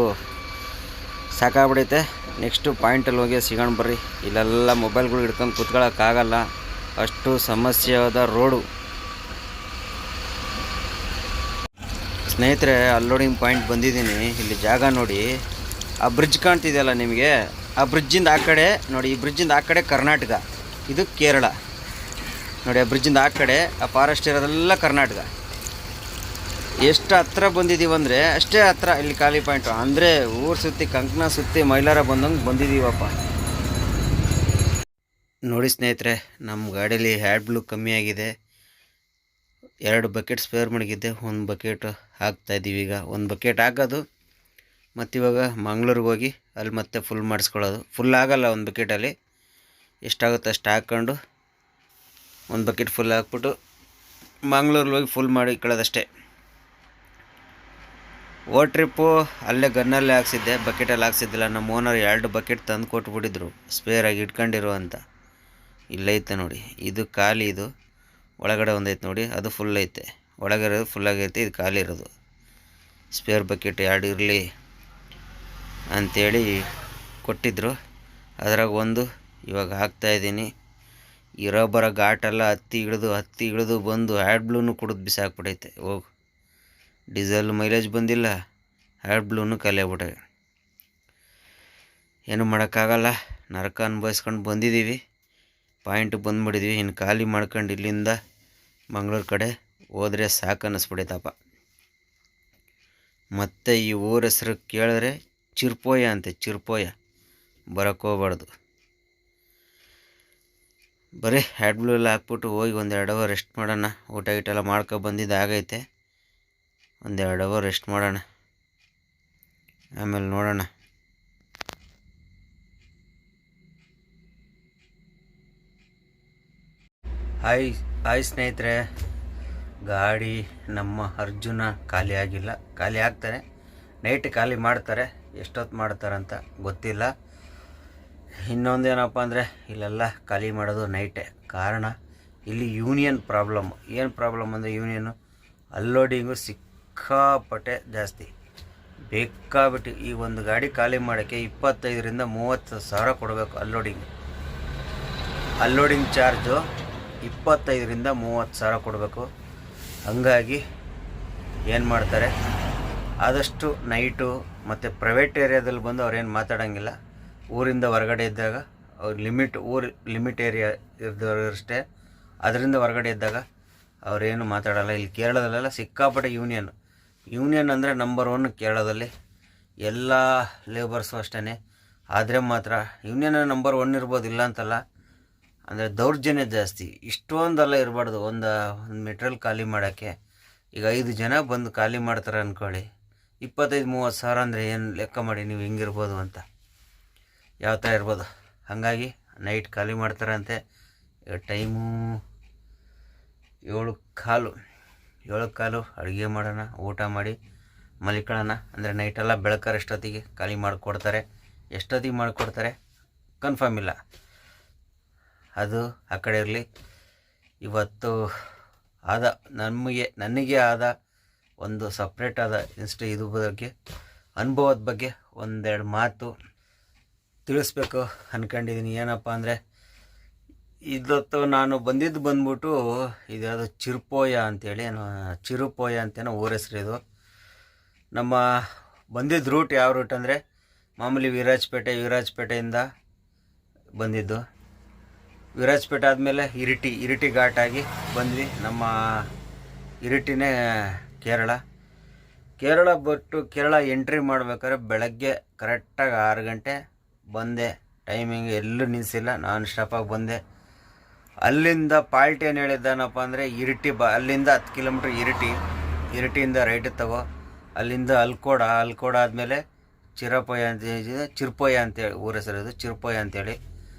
ಸಾಕಾಗ್ಬಿಡೈತೆ. ನೆಕ್ಸ್ಟು ಪಾಯಿಂಟಲ್ಲಿ ಹೋಗಿ ಸಿಗೋಣ ಬರ್ರಿ. ಇಲ್ಲೆಲ್ಲ ಮೊಬೈಲ್ಗಳು ಹಿಡ್ಕೊಂಡು ಕೂತ್ಕೊಳ್ಳೋಕ್ಕಾಗಲ್ಲ, ಅಷ್ಟು ಸಮಸ್ಯೆಯಾದ ರೋಡು. ಸ್ನೇಹಿತರೆ, ಅನ್ಲೋಡಿಂಗ್ ಪಾಯಿಂಟ್ ಬಂದಿದ್ದೀನಿ. ಇಲ್ಲಿ ಜಾಗ ನೋಡಿ, ಆ ಬ್ರಿಡ್ಜ್ ಕಾಣ್ತಿದೆಯಲ್ಲ ನಿಮಗೆ, ಆ ಬ್ರಿಡ್ಜಿಂದ ಆ ಕಡೆ ನೋಡಿ, ಈ ಬ್ರಿಡ್ಜಿಂದ ಆ ಕಡೆ ಕರ್ನಾಟಕ, ಇದು ಕೇರಳ ನೋಡಿ. ಆ ಬ್ರಿಡ್ಜಿಂದ ಆ ಕಡೆ ಆ ಫಾರೆಸ್ಟ್ ಇರೋದೆಲ್ಲ ಕರ್ನಾಟಕ. ಎಷ್ಟು ಹತ್ರ ಬಂದಿದ್ದೀವಂದರೆ ಅಷ್ಟೇ ಹತ್ರ ಇಲ್ಲಿ ಖಾಲಿ ಪಾಯಿಂಟು. ಅಂದರೆ ಊರು ಸುತ್ತಿ, ಕಂಕಣ ಸುತ್ತಿ, ಮೈಲಾರ ಬಂದಂಗೆ ಬಂದಿದ್ದೀವಪ್ಪ. ನೋಡಿ ಸ್ನೇಹಿತರೆ, ನಮ್ಮ ಗಾಡೀಲಿ ಹ್ಯಾಡ್ ಬ್ಲೂ ಕಮ್ಮಿ ಆಗಿದೆ. 2 ಬಕೆಟ್ ಸ್ಪೇರ್ ಮಡಗಿದ್ದೆ, 1 ಬಕೆಟ್ ಹಾಕ್ತಾಯಿದ್ದೀವಿ. ಈಗ 1 ಬಕೆಟ್ ಹಾಕೋದು, ಮತ್ತಿವಾಗ ಮಂಗ್ಳೂರಿಗೆ ಹೋಗಿ ಅಲ್ಲಿ ಮತ್ತೆ ಫುಲ್ ಮಾಡಿಸ್ಕೊಳ್ಳೋದು. ಫುಲ್ ಆಗೋಲ್ಲ 1 ಬಕೆಟಲ್ಲಿ, ಎಷ್ಟಾಗುತ್ತೆ ಅಷ್ಟು ಹಾಕ್ಕೊಂಡು 1 ಬಕೆಟ್ ಫುಲ್ ಹಾಕ್ಬಿಟ್ಟು ಮಂಗ್ಳೂರಿಗೆ ಹೋಗಿ ಫುಲ್ ಮಾಡಿ ಇಟ್ಕೊಳ್ಳೋದಷ್ಟೇ. ಟ್ರಿಪ್ಪು ಅಲ್ಲೇ ಗನ್ನಲ್ಲೇ ಹಾಕ್ಸಿದ್ದೆ, ಬಕೆಟಲ್ಲಿ ಹಾಕ್ಸಿದ್ದಿಲ್ಲ. ನಮ್ಮ ಓನರ್ 2 ಬಕೆಟ್ ತಂದು ಕೊಟ್ಬಿಟ್ಟಿದ್ರು ಸ್ಪೇರಾಗಿ ಇಟ್ಕೊಂಡಿರು ಅಂತ. ಇಲ್ಲೈತೆ ನೋಡಿ, ಇದು ಖಾಲಿ. ಇದು ಒಳಗಡೆ ಒಂದೈತೆ ನೋಡಿ, ಅದು ಫುಲ್ ಐತೆ. ಒಳಗಿರೋದು ಫುಲ್ಲಾಗೈತೆ, ಇದು ಖಾಲಿ ಇರೋದು. ಸ್ಪೇರ್ ಬಕೆಟ್ 2 ಇರಲಿ ಅಂಥೇಳಿ ಕೊಟ್ಟಿದ್ದರು. ಅದ್ರಾಗ ಒಂದು ಇವಾಗ ಹಾಕ್ತಾಯಿದ್ದೀನಿ. ಇರೋ ಬರೋ ಘಾಟೆಲ್ಲ ಹತ್ತಿ ಇಳಿದು ಬಂದು ಹ್ಯಾಡ್ ಬ್ಲೂನು ಕುಡಿದು ಬಿಸಾಕ್ಬಿಟ್ಟೈತೆ. ಹೋಗು, ಡೀಸೆಲ್ ಮೈಲೇಜ್ ಬಂದಿಲ್ಲ, ಹ್ಯಾಡ್ ಬ್ಲೂನು ಖಾಲಿ ಆಗ್ಬಿಟ್ಟವೆ. ಏನು ಮಾಡೋಕ್ಕಾಗಲ್ಲ, ನರಕ ಅನುಭವಿಸ್ಕೊಂಡು ಬಂದಿದ್ದೀವಿ. ಪಾಯಿಂಟ್ ಬಂದುಬಿಟ್ಟಿದ್ವಿ. ಇನ್ನು ಖಾಲಿ ಮಾಡ್ಕೊಂಡು ಇಲ್ಲಿಂದ ಮಂಗಳೂರು ಕಡೆ ಹೋದರೆ ಸಾಕು ಅನ್ನಿಸ್ಬಿಡೈತಪ್ಪ. ಮತ್ತು ಈ ಊರ ಹೆಸರು ಕೇಳಿದ್ರೆ ಚಿರ್ಪೋಯ ಅಂತೆ, ಚಿರ್ಪೋಯ. ಬರೋಕ್ಕೆ ಹೋಗ್ಬಾರ್ದು. ಬರೀ ಹ್ಯಾಡ್ ಬ್ಲೂ ಎಲ್ಲ ಹಾಕ್ಬಿಟ್ಟು ಹೋಗಿ 1-2 ಅವರ್ ರೆಸ್ಟ್ ಮಾಡೋಣ. ಊಟ ಗೀಟ ಮಾಡ್ಕೊಬಂದಿದ್ದು ಆಗೈತೆ. 1-2 ಅವರ್ ರೆಸ್ಟ್ ಮಾಡೋಣ, ಆಮೇಲೆ ನೋಡೋಣ. ಹಾಯ್ ಸ್ನೇಹಿತರೆ, ಗಾಡಿ ನಮ್ಮ ಅರ್ಜುನ ಖಾಲಿ ಆಗಿಲ್ಲ. ಖಾಲಿ ಆಗ್ತಾರೆ, ನೈಟ್ ಖಾಲಿ ಮಾಡ್ತಾರೆ. ಎಷ್ಟೊತ್ತು ಮಾಡ್ತಾರಂತ ಗೊತ್ತಿಲ್ಲ. ಇನ್ನೊಂದೇನಪ್ಪ ಅಂದರೆ ಇಲ್ಲೆಲ್ಲ ಖಾಲಿ ಮಾಡೋದು ನೈಟೇ. ಕಾರಣ ಇಲ್ಲಿ ಯೂನಿಯನ್ ಪ್ರಾಬ್ಲಮ್. ಏನು ಪ್ರಾಬ್ಲಮ್ ಅಂದರೆ ಯೂನಿಯನ್ನು ಅನ್ಲೋಡಿಂಗು ಸಿಕ್ಕಾಪಟ್ಟೆ ಜಾಸ್ತಿ. ಬೇಕಾಬಿಟ್ಟು ಈ ಒಂದು ಗಾಡಿ ಖಾಲಿ ಮಾಡೋಕ್ಕೆ 25,000-30,000 ಸಾವಿರ ಕೊಡಬೇಕು. ಅನ್ಲೋಡಿಂಗ್ ಚಾರ್ಜು 25,000-30,000 ಸಾವಿರ ಕೊಡಬೇಕು. ಹಂಗಾಗಿ ಏನು ಮಾಡ್ತಾರೆ, ಆದಷ್ಟು ನೈಟು ಮತ್ತು ಪ್ರೈವೇಟ್ ಏರಿಯಾದಲ್ಲಿ ಬಂದು ಅವ್ರೇನು ಮಾತಾಡೋಂಗಿಲ್ಲ. ಊರಿಂದ ಹೊರಗಡೆ ಇದ್ದಾಗ ಅವ್ರು ಲಿಮಿಟ್ ಏರಿಯಾ ಇದ್ದವರಷ್ಟೇ. ಅದರಿಂದ ಹೊರಗಡೆ ಇದ್ದಾಗ ಅವರೇನು ಮಾತಾಡೋಲ್ಲ. ಇಲ್ಲಿ ಕೇರಳದಲ್ಲೆಲ್ಲ ಸಿಕ್ಕಾಪಟ್ಟೆ ಯೂನಿಯನ್ ಅಂದರೆ ನಂಬರ್ 1 ಕೇರಳದಲ್ಲಿ. ಎಲ್ಲ ಲೇಬರ್ಸು ಅಷ್ಟೇ. ಆದರೆ ಮಾತ್ರ ಇವನೇನೋ ನಂಬರ್ 1 ಇರ್ಬೋದು, ಇಲ್ಲ ಅಂತಲ್ಲ. ಅಂದರೆ ದೌರ್ಜನ್ಯ ಜಾಸ್ತಿ. ಇಷ್ಟೊಂದೆಲ್ಲ ಇರಬಾರ್ದು. ಒಂದು ಮೆಟ್ರಿಯಲ್ ಖಾಲಿ ಮಾಡೋಕ್ಕೆ ಈಗ 5 ಜನ ಬಂದು ಖಾಲಿ ಮಾಡ್ತಾರೆ ಅಂದ್ಕೊಳ್ಳಿ, 25-30 ಸಾವಿರ ಅಂದರೆ ಏನು ಲೆಕ್ಕ ಮಾಡಿ ನೀವು ಹೆಂಗಿರ್ಬೋದು ಅಂತ, ಯಾವ ಥರ ಇರ್ಬೋದು. ಹಾಗಾಗಿ ನೈಟ್ ಖಾಲಿ ಮಾಡ್ತಾರಂತೆ. ಟೈಮು 7:15 ಅಡುಗೆ ಮಾಡೋಣ, ಊಟ ಮಾಡಿ ಮಲಿಕೊಳ್ಳೋಣ. ಅಂದರೆ ನೈಟೆಲ್ಲ ಬೆಳಕರ ಎಷ್ಟೊತ್ತಿಗೆ ಖಾಲಿ ಮಾಡಿಕೊಡ್ತಾರೆ, ಎಷ್ಟೊತ್ತಿಗೆ ಮಾಡಿಕೊಡ್ತಾರೆ ಕನ್ಫರ್ಮ್ ಇಲ್ಲ. ಅದು ಆ ಕಡೆ ಇರಲಿ. ಇವತ್ತು ನನಗೆ ಆದ ಒಂದು ಸಪ್ರೇಟ್ ಆದ ಇದು ಬಗ್ಗೆ, ಅನುಭವದ ಬಗ್ಗೆ ಒಂದೆರಡು ಮಾತು ತಿಳಿಸ್ಬೇಕು ಅಂದ್ಕೊಂಡಿದ್ದೀನಿ. ಏನಪ್ಪ ಅಂದರೆ, ಇವತ್ತು ನಾನು ಬಂದ್ಬಿಟ್ಟು ಇದ್ಯಾವುದು ಚಿರುಪೋಯ ಅಂತೇಳಿ, ಚಿರುಪೋಯ ಅಂತೇನೋ ಊರ ಹೆಸರು ಇದು. ನಮ್ಮ ಬಂದಿದ್ದ ರೂಟ್ ಯಾವ ರೂಟ್ ಅಂದರೆ ಮಾಮೂಲಿ ವಿರಾಜಪೇಟೆಯಿಂದ ಬಂದಿದ್ದು. ವಿರಾಜಪೇಟೆ ಆದಮೇಲೆ ಇರಿಟಿ ಘಾಟಾಗಿ ಬಂದ್ವಿ. ನಮ್ಮ ಇರಿಟಿನೇ ಕೇರಳ ಬಿಟ್ಟು ಕೇರಳ ಎಂಟ್ರಿ ಮಾಡ್ಬೇಕಾದ್ರೆ ಬೆಳಗ್ಗೆ ಕರೆಕ್ಟಾಗಿ 6 ಗಂಟೆ ಬಂದೆ. ಟೈಮಿಂಗ್ ಎಲ್ಲೂ ನಿಲ್ಲಿಸಿಲ್ಲ, ನಾನ್ ಸ್ಟಾಪಾಗಿ ಬಂದೆ. ಅಲ್ಲಿಂದ ಪಾಲ್ಟಿ ಏನು ಹೇಳಿದ್ದಾನಪ್ಪ ಅಂದರೆ, ಅಲ್ಲಿಂದ 10 ಕಿಲೋಮೀಟ್ರ್ ಇರಿಟಿಯಿಂದ ರೈಟ್ ತಗೋ, ಅಲ್ಲಿಂದ ಅಲ್ಕೋಡ ಆದಮೇಲೆ ಚಿರುಪೋಯ ಅಂತೇಳಿ ಊರ ಹೆಸರು ಇದು, ಚಿರುಪೋಯ ಅಂತೇಳಿ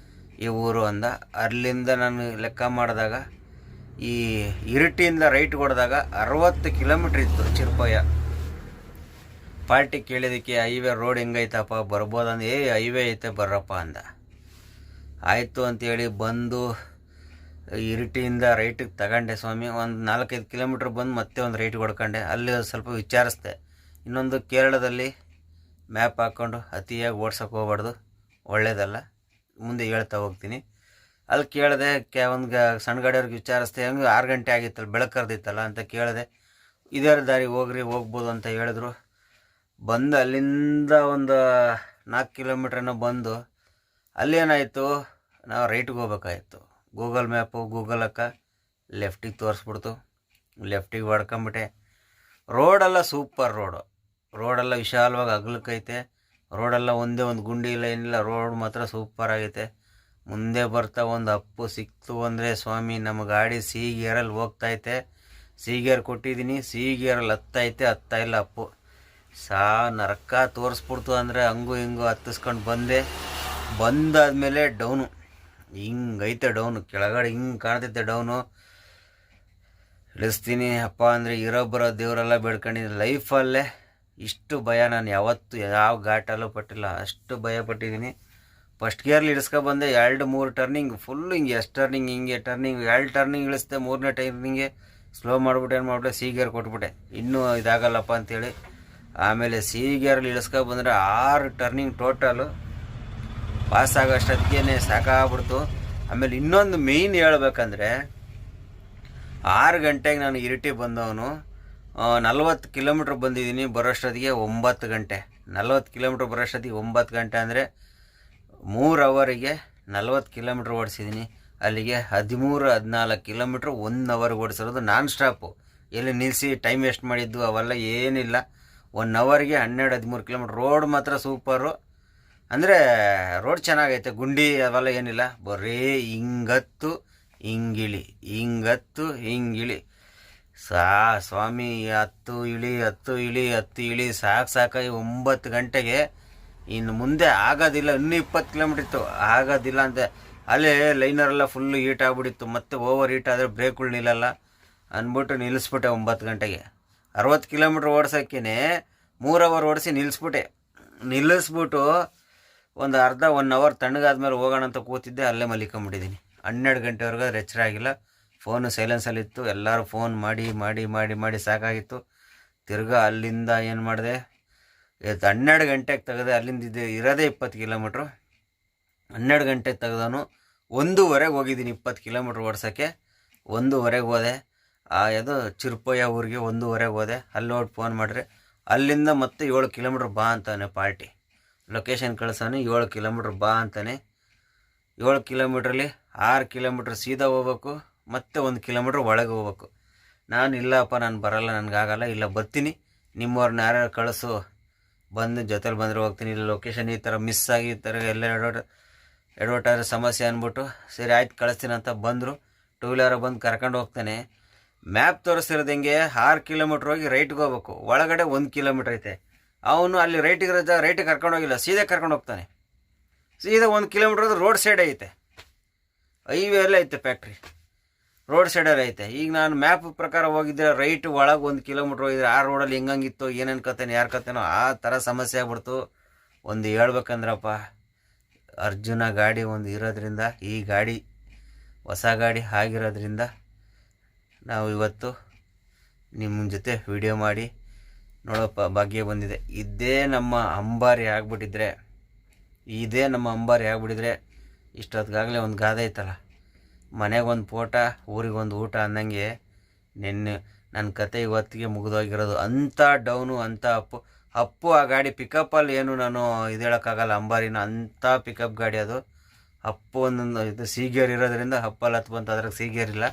ಈ ಊರು ಅಂದ. ಅಲ್ಲಿಂದ ನಾನು ಲೆಕ್ಕ ಮಾಡಿದಾಗ ಈ ಇರಿಟಿಯಿಂದ ರೈಟ್ ಹೊಡೆದಾಗ 60 ಕಿಲೋಮೀಟ್ರ್ ಇತ್ತು ಚಿರುಪೋಯ. ಪಾರ್ಟಿ ಕೇಳಿದಕ್ಕೆ ಹೈವೇ ರೋಡ್ ಹೆಂಗೈತಪ್ಪ ಬರ್ಬೋದಂದು, ಹೈವೇ ಐತೆ ಬರ್ರಪ್ಪ ಅಂದ. ಆಯಿತು ಅಂತೇಳಿ ಬಂದು ಇರಿಟಿಯಿಂದ ರೈಟಿಗೆ ತಗೊಂಡೆ ಸ್ವಾಮಿ. ಒಂದು 4-5 ಕಿಲೋಮೀಟ್ರ್ ಬಂದು ಮತ್ತೆ ಒಂದು ರೈಟಿಗೆ ಹೊಡ್ಕೊಂಡೆ. ಅಲ್ಲಿ ಸ್ವಲ್ಪ ವಿಚಾರಿಸ್ದೆ. ಇನ್ನೊಂದು, ಕೇರಳದಲ್ಲಿ ಮ್ಯಾಪ್ ಹಾಕ್ಕೊಂಡು ಅತಿಯಾಗಿ ಓಡ್ಸೋಕೆ ಹೋಗ್ಬಾರ್ದು, ಒಳ್ಳೇದಲ್ಲ, ಮುಂದೆ ಹೇಳ್ತಾ ಹೋಗ್ತೀನಿ. ಅಲ್ಲಿ ಕೇಳಿದೆ, ಒಂದು ಸಣ್ಣ ಗಾಡಿಯವ್ರಿಗೆ ವಿಚಾರಿಸ್ದೆ. ಹೆಂಗೆ 6 ಗಂಟೆ ಆಗಿತ್ತಲ್ಲ, ಬೆಳಕರ್ದಿತ್ತಲ್ಲ ಅಂತ ಕೇಳಿದೆ. ಇದೇ ದಾರಿ ಹೋಗ್ಬೋದು ಅಂತ ಹೇಳಿದ್ರು. ಬಂದು ಅಲ್ಲಿಂದ ಒಂದು 4 ಕಿಲೋಮೀಟ್ರನ್ನ ಬಂದು ಅಲ್ಲೇನಾಯಿತು, ನಾವು ರೈಟಿಗೆ ಹೋಗ್ಬೇಕಾಯಿತು. Google map ಗೂಗಲಕ್ಕ ಲೆಫ್ಟಿಗೆ ತೋರಿಸ್ಬಿಡ್ತು. ಲೆಫ್ಟಿಗೆ ಹೊಡ್ಕೊಂಬಿಟ್ಟೆ. ರೋಡೆಲ್ಲ ಸೂಪರ್ ರೋಡೆಲ್ಲ ವಿಶಾಲವಾಗಿ ಅಗಲಕ್ಕೈತೆ. ರೋಡೆಲ್ಲ ಒಂದೇ ಒಂದು ಗುಂಡಿ ಇಲ್ಲ, ಏನಿಲ್ಲ. ರೋಡ್ ಮಾತ್ರ ಸೂಪರ್ ಆಗೈತೆ. ಮುಂದೆ ಬರ್ತಾ ಒಂದು ಅಪ್ಪು ಸಿಕ್ತು ಅಂದರೆ ಸ್ವಾಮಿ, ನಮ್ಮ ಗಾಡಿ ಸಿ ಗೇರಲ್ಲಿ ಹೋಗ್ತೈತೆ. ಸಿ ಗೇರ್ ಕೊಟ್ಟಿದ್ದೀನಿ, ಸಿ ಗೇರಲ್ಲಿ ಹತ್ತಾ ಇಲ್ಲ ಅಪ್ಪು. ನರಕ ತೋರಿಸ್ಬಿಡ್ತು. ಅಂದರೆ ಹಂಗೂ ಹಿಂಗೂ ಹತ್ತಿಸ್ಕೊಂಡು ಬಂದಾದಮೇಲೆ ಡೌನು ಹಿಂಗೈತೆ. ಕೆಳಗಡೆ ಹಿಂಗೆ ಕಾಣ್ತೈತೆ ಡೌನು. ಇಳಿಸ್ತೀನಿ ಅಪ್ಪ ಅಂದರೆ ಬರೋ ದೇವರೆಲ್ಲ ಬೇಡ್ಕೊಂಡಿದ್ದೀನಿ. ಲೈಫಲ್ಲೇ ಇಷ್ಟು ಭಯ ನಾನು ಯಾವತ್ತೂ ಯಾವ ಘಾಟಲ್ಲೂ ಪಟ್ಟಿಲ್ಲ, ಅಷ್ಟು ಭಯ ಪಟ್ಟಿದ್ದೀನಿ. ಫಸ್ಟ್ ಗೇರ್ಲಿ ಇಳಿಸ್ಕೊಬಂದೆ. 2-3 ಟರ್ನಿಂಗ್ ಫುಲ್ಲು ಹಿಂಗೆ, ಎಷ್ಟು ಟರ್ನಿಂಗ್ ಹಿಂಗೆ ಟರ್ನಿಂಗ್, 2 ಟರ್ನಿಂಗ್ ಇಳಿಸ್ದೆ. 3ನೇ ಟರ್ನಿಂಗೆ ಸ್ಲೋ ಮಾಡಿಬಿಟ್ಟೆ ಸಿ ಗೇರ್ ಕೊಟ್ಬಿಟ್ಟೆ, ಇನ್ನೂ ಇದಾಗಲ್ಲಪ್ಪ ಅಂಥೇಳಿ. ಆಮೇಲೆ ಸಿ ಗೇರಲ್ಲಿ ಇಳಿಸ್ಕೊಬಂದರೆ 6 ಟರ್ನಿಂಗ್ ಟೋಟಲು. ಪಾಸ್ ಆಗೋಷ್ಟೊತ್ತಿಗೆ ಸಾಕಾಗ್ಬಿಡ್ತು. ಆಮೇಲೆ ಇನ್ನೊಂದು ಮೇಯ್ನ್ ಹೇಳ್ಬೇಕಂದ್ರೆ, 6 ಗಂಟೆಗೆ ನಾನು ಇರಿಟಿ ಬಂದವನು, 40 ಕಿಲೋಮೀಟ್ರ್ ಬಂದಿದ್ದೀನಿ. ಬರೋಷ್ಟೊತ್ತಿಗೆ 9 ಗಂಟೆ. 40 ಕಿಲೋಮೀಟ್ರ್ ಬರೋಷ್ಟೊತ್ತಿಗೆ 9 ಗಂಟೆ ಅಂದರೆ 3 ಅವರಿಗೆ 40 ಕಿಲೋಮೀಟ್ರ್ ಓಡಿಸಿದ್ದೀನಿ. ಅಲ್ಲಿಗೆ 13-14 ಕಿಲೋಮೀಟ್ರ್ 1 ಅವರ್ಗೆ ಓಡಿಸಿರೋದು ನಾನ್ ಸ್ಟಾಪು. ಎಲ್ಲಿ ನಿಲ್ಲಿಸಿ ಟೈಮ್ ವೇಸ್ಟ್ ಮಾಡಿದ್ದು ಅವೆಲ್ಲ ಏನಿಲ್ಲ. 1 ಅವರ್ಗೆ 12-13 ಕಿಲೋಮೀಟ್ರ್. ರೋಡ್ ಮಾತ್ರ ಸೂಪರು. ಅಂದರೆ ರೋಡ್ ಚೆನ್ನಾಗೈತೆ, ಗುಂಡಿ ಅವೆಲ್ಲ ಏನಿಲ್ಲ. ಬರೀ ಹಿಂಗತ್ತು ಹಿಂಗಿಳಿ ಸ್ವಾಮಿ, ಹತ್ತು ಇಳಿ ಸಾಕಾಗಿ 9 ಗಂಟೆಗೆ ಇನ್ನು ಮುಂದೆ ಆಗೋದಿಲ್ಲ. ಇನ್ನೂ 20 ಕಿಲೋಮೀಟ್ರ್ ಇತ್ತು, ಆಗೋದಿಲ್ಲ ಅಂತ ಅಲ್ಲೇ ಲೈನರೆಲ್ಲ ಫುಲ್ಲು ಹೀಟ್ ಆಗ್ಬಿಟ್ಟಿತ್ತು. ಮತ್ತೆ ಓವರ್ ಹೀಟ್ ಆದರೆ ಬ್ರೇಕ್ಗಳು ನಿಲ್ಲಲ್ಲ ಅಂದ್ಬಿಟ್ಟು ನಿಲ್ಲಿಸ್ಬಿಟ್ಟೆ 9 ಗಂಟೆಗೆ. 60 ಕಿಲೋಮೀಟ್ರ್ ಓಡಿಸೋಕ್ಕೇ 3 ಅವರ್ ಓಡಿಸಿ ನಿಲ್ಲಿಸ್ಬಿಟ್ಟು ಒಂದು 1 ಅವರ್ ತಣ್ಣಗಾದ್ಮೇಲೆ ಹೋಗೋಣ ಅಂತ ಕೂತಿದ್ದೆ. ಅಲ್ಲೇ ಮಲಿಕೊಂಬಿಟ್ಟಿದ್ದೀನಿ. 12 ಗಂಟೆವರೆಗೂ ಅದು ಎಚ್ಚರ ಆಗಿಲ್ಲ. ಫೋನು ಸೈಲೆನ್ಸಲ್ಲಿತ್ತು. ಎಲ್ಲರೂ ಫೋನ್ ಮಾಡಿ ಸಾಕಾಗಿತ್ತು. ತಿರ್ಗಾ ಅಲ್ಲಿಂದ ಏನು ಮಾಡಿದೆ, 12 ಗಂಟೆಗೆ ತೆಗೆದೆ. ಅಲ್ಲಿಂದ ಇರೋದೇ 20 ಕಿಲೋಮೀಟ್ರು. 12 ಗಂಟೆಗೆ ತೆಗೆದವನು 1:15 ಹೋಗಿದ್ದೀನಿ 20 ಕಿಲೋಮೀಟ್ರ್ ಓಡ್ಸೋಕ್ಕೆ. 1:15 ಹೋದೆ. ಅದು ಚಿರುಪಯ್ಯ ಊರಿಗೆ 1:15 ಹೋದೆ. ಅಲ್ಲಿ ನೋಡಿ ಫೋನ್ ಮಾಡಿದ್ರೆ ಅಲ್ಲಿಂದ ಮತ್ತೆ 7 ಕಿಲೋಮೀಟ್ರ್ ಬಾ ಅಂತಾನೆ ಪಾರ್ಟಿ. ಲೊಕೇಶನ್ ಕಳ್ಸೋನು 7 ಕಿಲೋಮೀಟ್ರ್ ಬಾ ಅಂತಾನೆ. 7 ಕಿಲೋಮೀಟ್ರಲ್ಲಿ 6 ಕಿಲೋಮೀಟ್ರ್ ಸೀದಾ ಹೋಗ್ಬೇಕು, ಮತ್ತೆ 1 ಕಿಲೋಮೀಟ್ರ್ ಒಳಗೆ ಹೋಗ್ಬೇಕು. ನಾನು ಇಲ್ಲಪ್ಪ, ನಾನು ಬರಲ್ಲ, ನನಗಾಗಲ್ಲ, ಇಲ್ಲ ಬರ್ತೀನಿ, ನಿಮ್ಮವ್ರನ್ನ ಯಾರ್ಯಾರು ಕಳಿಸು, ಬಂದು ಜೊತೆಲಿ ಬಂದರೆ ಹೋಗ್ತೀನಿ, ಇಲ್ಲ ಲೊಕೇಶನ್ ಈ ಥರ ಮಿಸ್ ಆಗಿ ಈ ಥರ ಎಲ್ಲ ಎಡವಟ್ಟಾದ್ರೆ ಸಮಸ್ಯೆ ಅಂದ್ಬಿಟ್ಟು ಸರಿ ಆಯ್ತು ಕಳಿಸ್ತೀನಿ ಅಂತ ಬಂದರು. ಟೂ ವೀಲರ್ ಬಂದು ಕರ್ಕೊಂಡು ಹೋಗ್ತಾನೆ. ಮ್ಯಾಪ್ ತೋರಿಸ್ತಿರೋದು ಹೆಂಗೆ 6 ಕಿಲೋಮೀಟ್ರ್ ಹೋಗಿ ರೈಟ್ಗೆ ಹೋಗ್ಬೇಕು, ಒಳಗಡೆ 1 ಕಿಲೋಮೀಟ್ರ್ ಐತೆ. ಅವನು ಅಲ್ಲಿ ರೈಟಿಗೆ ಕರ್ಕೊಂಡು ಹೋಗಿಲ್ಲ, ಸೀದಾ ಕರ್ಕೊಂಡು ಹೋಗ್ತಾನೆ. ಸೀದಾ 1 ಕಿಲೋಮೀಟ್ರ್ ರೋಡ್ ಸೈಡ್ ಐತೆ, ಹೈವೇ ಎಲ್ಲ ಐತೆ, ಫ್ಯಾಕ್ಟ್ರಿ ರೋಡ್ ಸೈಡಲ್ಲಿ ಐತೆ. ಈಗ ನಾನು ಮ್ಯಾಪ್ ಪ್ರಕಾರ ಹೋಗಿದ್ದರೆ ರೈಟ್ ಒಳಗೆ 1 ಕಿಲೋಮೀಟ್ರ್ ಹೋಗಿದ್ರೆ ಆ ರೋಡಲ್ಲಿ ಹೆಂಗಿತ್ತು, ಏನೇನು ಕತ್ತೇನೋ ಯಾರು ಕತ್ತೇನೋ ಆ ಥರ ಸಮಸ್ಯೆ ಆಗ್ಬಿಡ್ತು. ಒಂದು ಹೇಳ್ಬೇಕಂದ್ರಪ್ಪ, ಅರ್ಜುನ ಗಾಡಿ ಒಂದು ಇರೋದ್ರಿಂದ, ಈ ಗಾಡಿ ಹೊಸ ಗಾಡಿ ಆಗಿರೋದ್ರಿಂದ ನಾವು ಇವತ್ತು ನಿಮ್ಮ ಜೊತೆ ವಿಡಿಯೋ ಮಾಡಿ ನೋಡಪ್ಪ ಭಾಗ್ಯ ಬಂದಿದೆ. ಇದೇ ನಮ್ಮ ಅಂಬಾರಿ ಆಗಿಬಿಟ್ಟಿದ್ರೆ ಇಷ್ಟೊತ್ತಿಗಾಗಲೇ ಒಂದು ಗಾದೆ ಐತಲ್ಲ, ಮನೆಗೊಂದು ಪೋಟ ಊರಿಗೊಂದು ಊಟ ಅನ್ನಂಗೆ ನಿನ್ನೆ ನನ್ನ ಕತೆ ಇವತ್ತಿಗೆ ಮುಗಿದೋಗಿರೋದು. ಅಂಥ ಡೌನು, ಅಂಥ ಅಪ್ಪು ಆ ಗಾಡಿ ಪಿಕಪ್ಪಲ್ಲಿ ಏನು ನಾನು ಇದು ಹೇಳೋಕ್ಕಾಗಲ್ಲ, ಅಂಬಾರಿನ ಅಂಥ ಪಿಕಪ್ ಗಾಡಿ ಅದು. ಅಪ್ಪು ಒಂದೊಂದು ಇದು ಸೀಗೇರ್ ಇರೋದ್ರಿಂದ ಅಪ್ಪಲ್ಲಿ ಹತ್ತು ಬಂತು, ಅದ್ರಾಗ ಸೀಗೇರ್ ಇಲ್ಲ,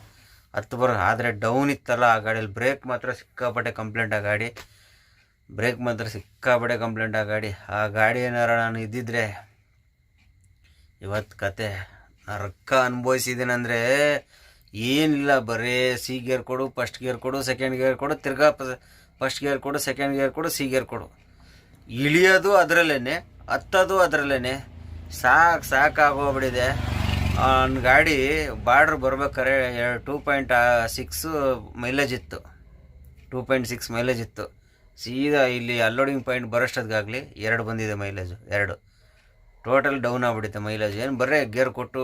ಹತ್ತು ಬರೋ. ಆದರೆ ಡೌನ್ ಇತ್ತಲ್ಲ ಆ ಗಾಡಿಯಲ್ಲಿ, ಬ್ರೇಕ್ ಮಾತ್ರ ಸಿಕ್ಕಾಪಟ್ಟೆ ಕಂಪ್ಲೇಂಟ್ ಆ ಗಾಡಿ ಏನಾರ ನಾನು ಇದ್ದಿದ್ರೆ ಇವತ್ತು ಕತೆ ನರಕ ಅನುಭವಿಸಿದ್ದೀನಂದರೆ ಏನಿಲ್ಲ. ಬರೀ ಸಿ ಗೇರ್ ಕೊಡು, ಫಸ್ಟ್ ಗೇರ್ ಕೊಡು, ಸೆಕೆಂಡ್ ಗೇರ್ ಕೊಡು, ತಿರ್ಗಾ ಫಸ್ಟ್ ಗೇರ್ ಕೊಡು, ಸೆಕೆಂಡ್ ಗೇರ್ ಕೊಡು, ಸಿ ಗೇರ್ ಕೊಡು. ಇಳಿಯೋದು ಅದರಲ್ಲೇ, ಹತ್ತೋದು ಅದರಲ್ಲೇ. ಸಾಕಾಗೋಗ್ಬಿಟ್ಟಿದೆ. ನನ್ನ ಗಾಡಿ ಬಾರ್ಡ್ರ್ ಬರ್ಬೇಕಾದ್ರೆ 2.6 ಮೈಲೇಜ್ ಇತ್ತು, 2.6 ಮೈಲೇಜ್ ಇತ್ತು. ಸೀದಾ ಇಲ್ಲಿ ಅನ್ಲೋಡಿಂಗ್ ಪಾಯಿಂಟ್ ಬರೋಷ್ಟೊತ್ತಿಗಾಗಲಿ 2 ಬಂದಿದೆ ಮೈಲೇಜು, 2 ಟೋಟಲ್ ಡೌನ್ ಆಗ್ಬಿಡುತ್ತೆ ಮೈಲೇಜ್. ಏನು ಬರೀ ಗೇರ್ ಕೊಟ್ಟು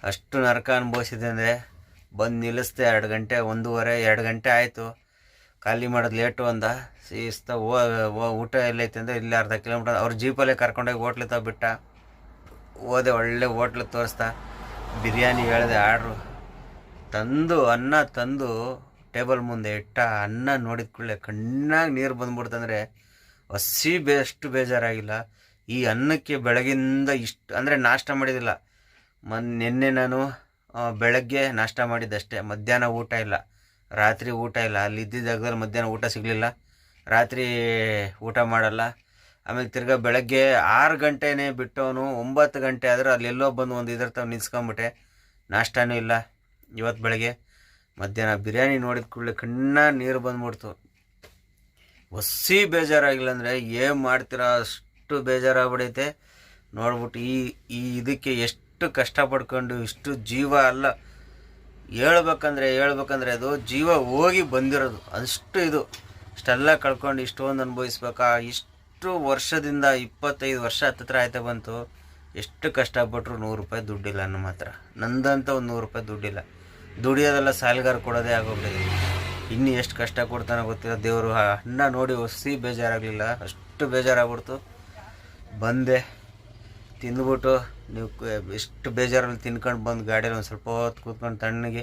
ಅಷ್ಟು ನರಕ ಅನುಭವಿಸಿದೆ ಅಂದರೆ ಬಂದು ನಿಲ್ಲಿಸ್ದೆ. 2 ಗಂಟೆ ಆಯಿತು. ಖಾಲಿ ಮಾಡೋದು ಲೇಟು ಅಂದ. ಸೀಸ್ತಾ ಊಟ ಎಲ್ಲೈತೆ ಅಂದರೆ ಇಲ್ಲಿ ಅರ್ಧ ಕಿಲೋಮೀಟರ್ ಅವ್ರ ಜೀಪಲ್ಲೇ ಕರ್ಕೊಂಡೋಗಿ ಹೋಟ್ಲು ಬಿಟ್ಟ. ಹೋದೆ, ಒಳ್ಳೆ ಹೋಟ್ಲು ತೋರಿಸ್ತಾ, ಬಿರಿಯಾನಿ ಹೇಳಿದೆ ಆರ್ಡ್ರು ತಂದು, ಅನ್ನ ತಂದು ಟೇಬಲ್ ಮುಂದೆ ಇಟ್ಟ. ಅನ್ನ ನೋಡಿದ ಕೂಡಲೇ ಕಣ್ಣಾಗಿ ನೀರು ಬಂದ್ಬಿಡ್ತಂದರೆ ಅಷ್ಟು ಬೇಜಾರಾಗಿಲ್ಲ. ಈ ಅನ್ನಕ್ಕೆ ಬೆಳಗಿಂದ ಇಷ್ಟು ಅಂದರೆ ನಾಷ್ಟ ಮಾಡಿದಿಲ್ಲ. ನಿನ್ನೆ ನಾನು ಬೆಳಗ್ಗೆ ನಾಷ್ಟ ಮಾಡಿದ್ದಷ್ಟೇ, ಮಧ್ಯಾಹ್ನ ಊಟ ಇಲ್ಲ, ರಾತ್ರಿ ಊಟ ಇಲ್ಲ. ಅಲ್ಲಿ ಇದ್ದಿದ್ದ ಜಾಗದಲ್ಲಿ ಮಧ್ಯಾಹ್ನ ಊಟ ಸಿಗಲಿಲ್ಲ, ರಾತ್ರಿ ಊಟ ಮಾಡಲ್ಲ. ಆಮೇಲೆ ತಿರ್ಗಾ ಬೆಳಗ್ಗೆ 6 ಗಂಟೆನೇ ಬಿಟ್ಟವನು 9 ಗಂಟೆ ಆದರೆ ಅಲ್ಲೆಲ್ಲೋ ಬಂದು ಒಂದು ಇದ್ರ ನಿಲ್ಸ್ಕೊಂಬಿಟ್ಟೆ. ನಾಷ್ಟನೂ ಇಲ್ಲ ಇವತ್ತು ಬೆಳಗ್ಗೆ. ಮಧ್ಯಾಹ್ನ ಬಿರಿಯಾನಿ ನೋಡಿದ ಕೂಡಲೇ ಕಣ್ಣ ನೀರು ಬಂದ್ಬಿಡ್ತು. ಬೇಜಾರಾಗಿಲ್ಲ ಅಂದರೆ ಏನು ಮಾಡ್ತೀರಾ, ಅಷ್ಟು ಬೇಜಾರಾಗ್ಬಿಡೈತೆ. ನೋಡ್ಬಿಟ್ಟು ಈ ಇದಕ್ಕೆ ಎಷ್ಟು ಕಷ್ಟಪಡ್ಕೊಂಡು, ಇಷ್ಟು ಜೀವ ಅಲ್ಲ ಹೇಳ್ಬೇಕಂದ್ರೆ ಅದು ಜೀವ ಹೋಗಿ ಬಂದಿರೋದು. ಇಷ್ಟೆಲ್ಲ ಕಳ್ಕೊಂಡು ಇಷ್ಟೊಂದು ಅನುಭವಿಸ್ಬೇಕಾ. ಇಷ್ಟು ವರ್ಷದಿಂದ 25 ವರ್ಷ ಹತ್ತಿರ ಆಯ್ತಾ ಬಂತು. ಎಷ್ಟು ಕಷ್ಟಪಟ್ಟರು ₹100 ದುಡ್ಡಿಲ್ಲ ನಮ್ಮ ಹತ್ರ. ನಂದಂತ ಒಂದು ₹100 ದುಡ್ಡಿಲ್ಲ. ದುಡಿಯೋದೆಲ್ಲ ಸಾಲಗಾರ ಕೊಡೋದೇ ಆಗೋಗ್ಬಿಟ್ಟಿದೆ. ಇನ್ನೂ ಎಷ್ಟು ಕಷ್ಟ ಕೊಡ್ತಾನೋ ಗೊತ್ತಿಲ್ಲ ದೇವರು. ಅನ್ನ ನೋಡಿ ಬೇಜಾರಾಗಲಿಲ್ಲ, ಅಷ್ಟು ಬೇಜಾರಾಗ್ಬಿಡ್ತು. ಬಂದೆ, ತಿಂದ್ಬಿಟ್ಟು ನೀವು ಎಷ್ಟು ಬೇಜಾರಲ್ಲಿ ತಿನ್ಕೊಂಡು ಬಂದು ಗಾಡಿಯಲ್ಲಿ ಒಂದು ಸ್ವಲ್ಪ ಹೊತ್ತು ಕೂತ್ಕೊಂಡು ತಣ್ಣಗೆ.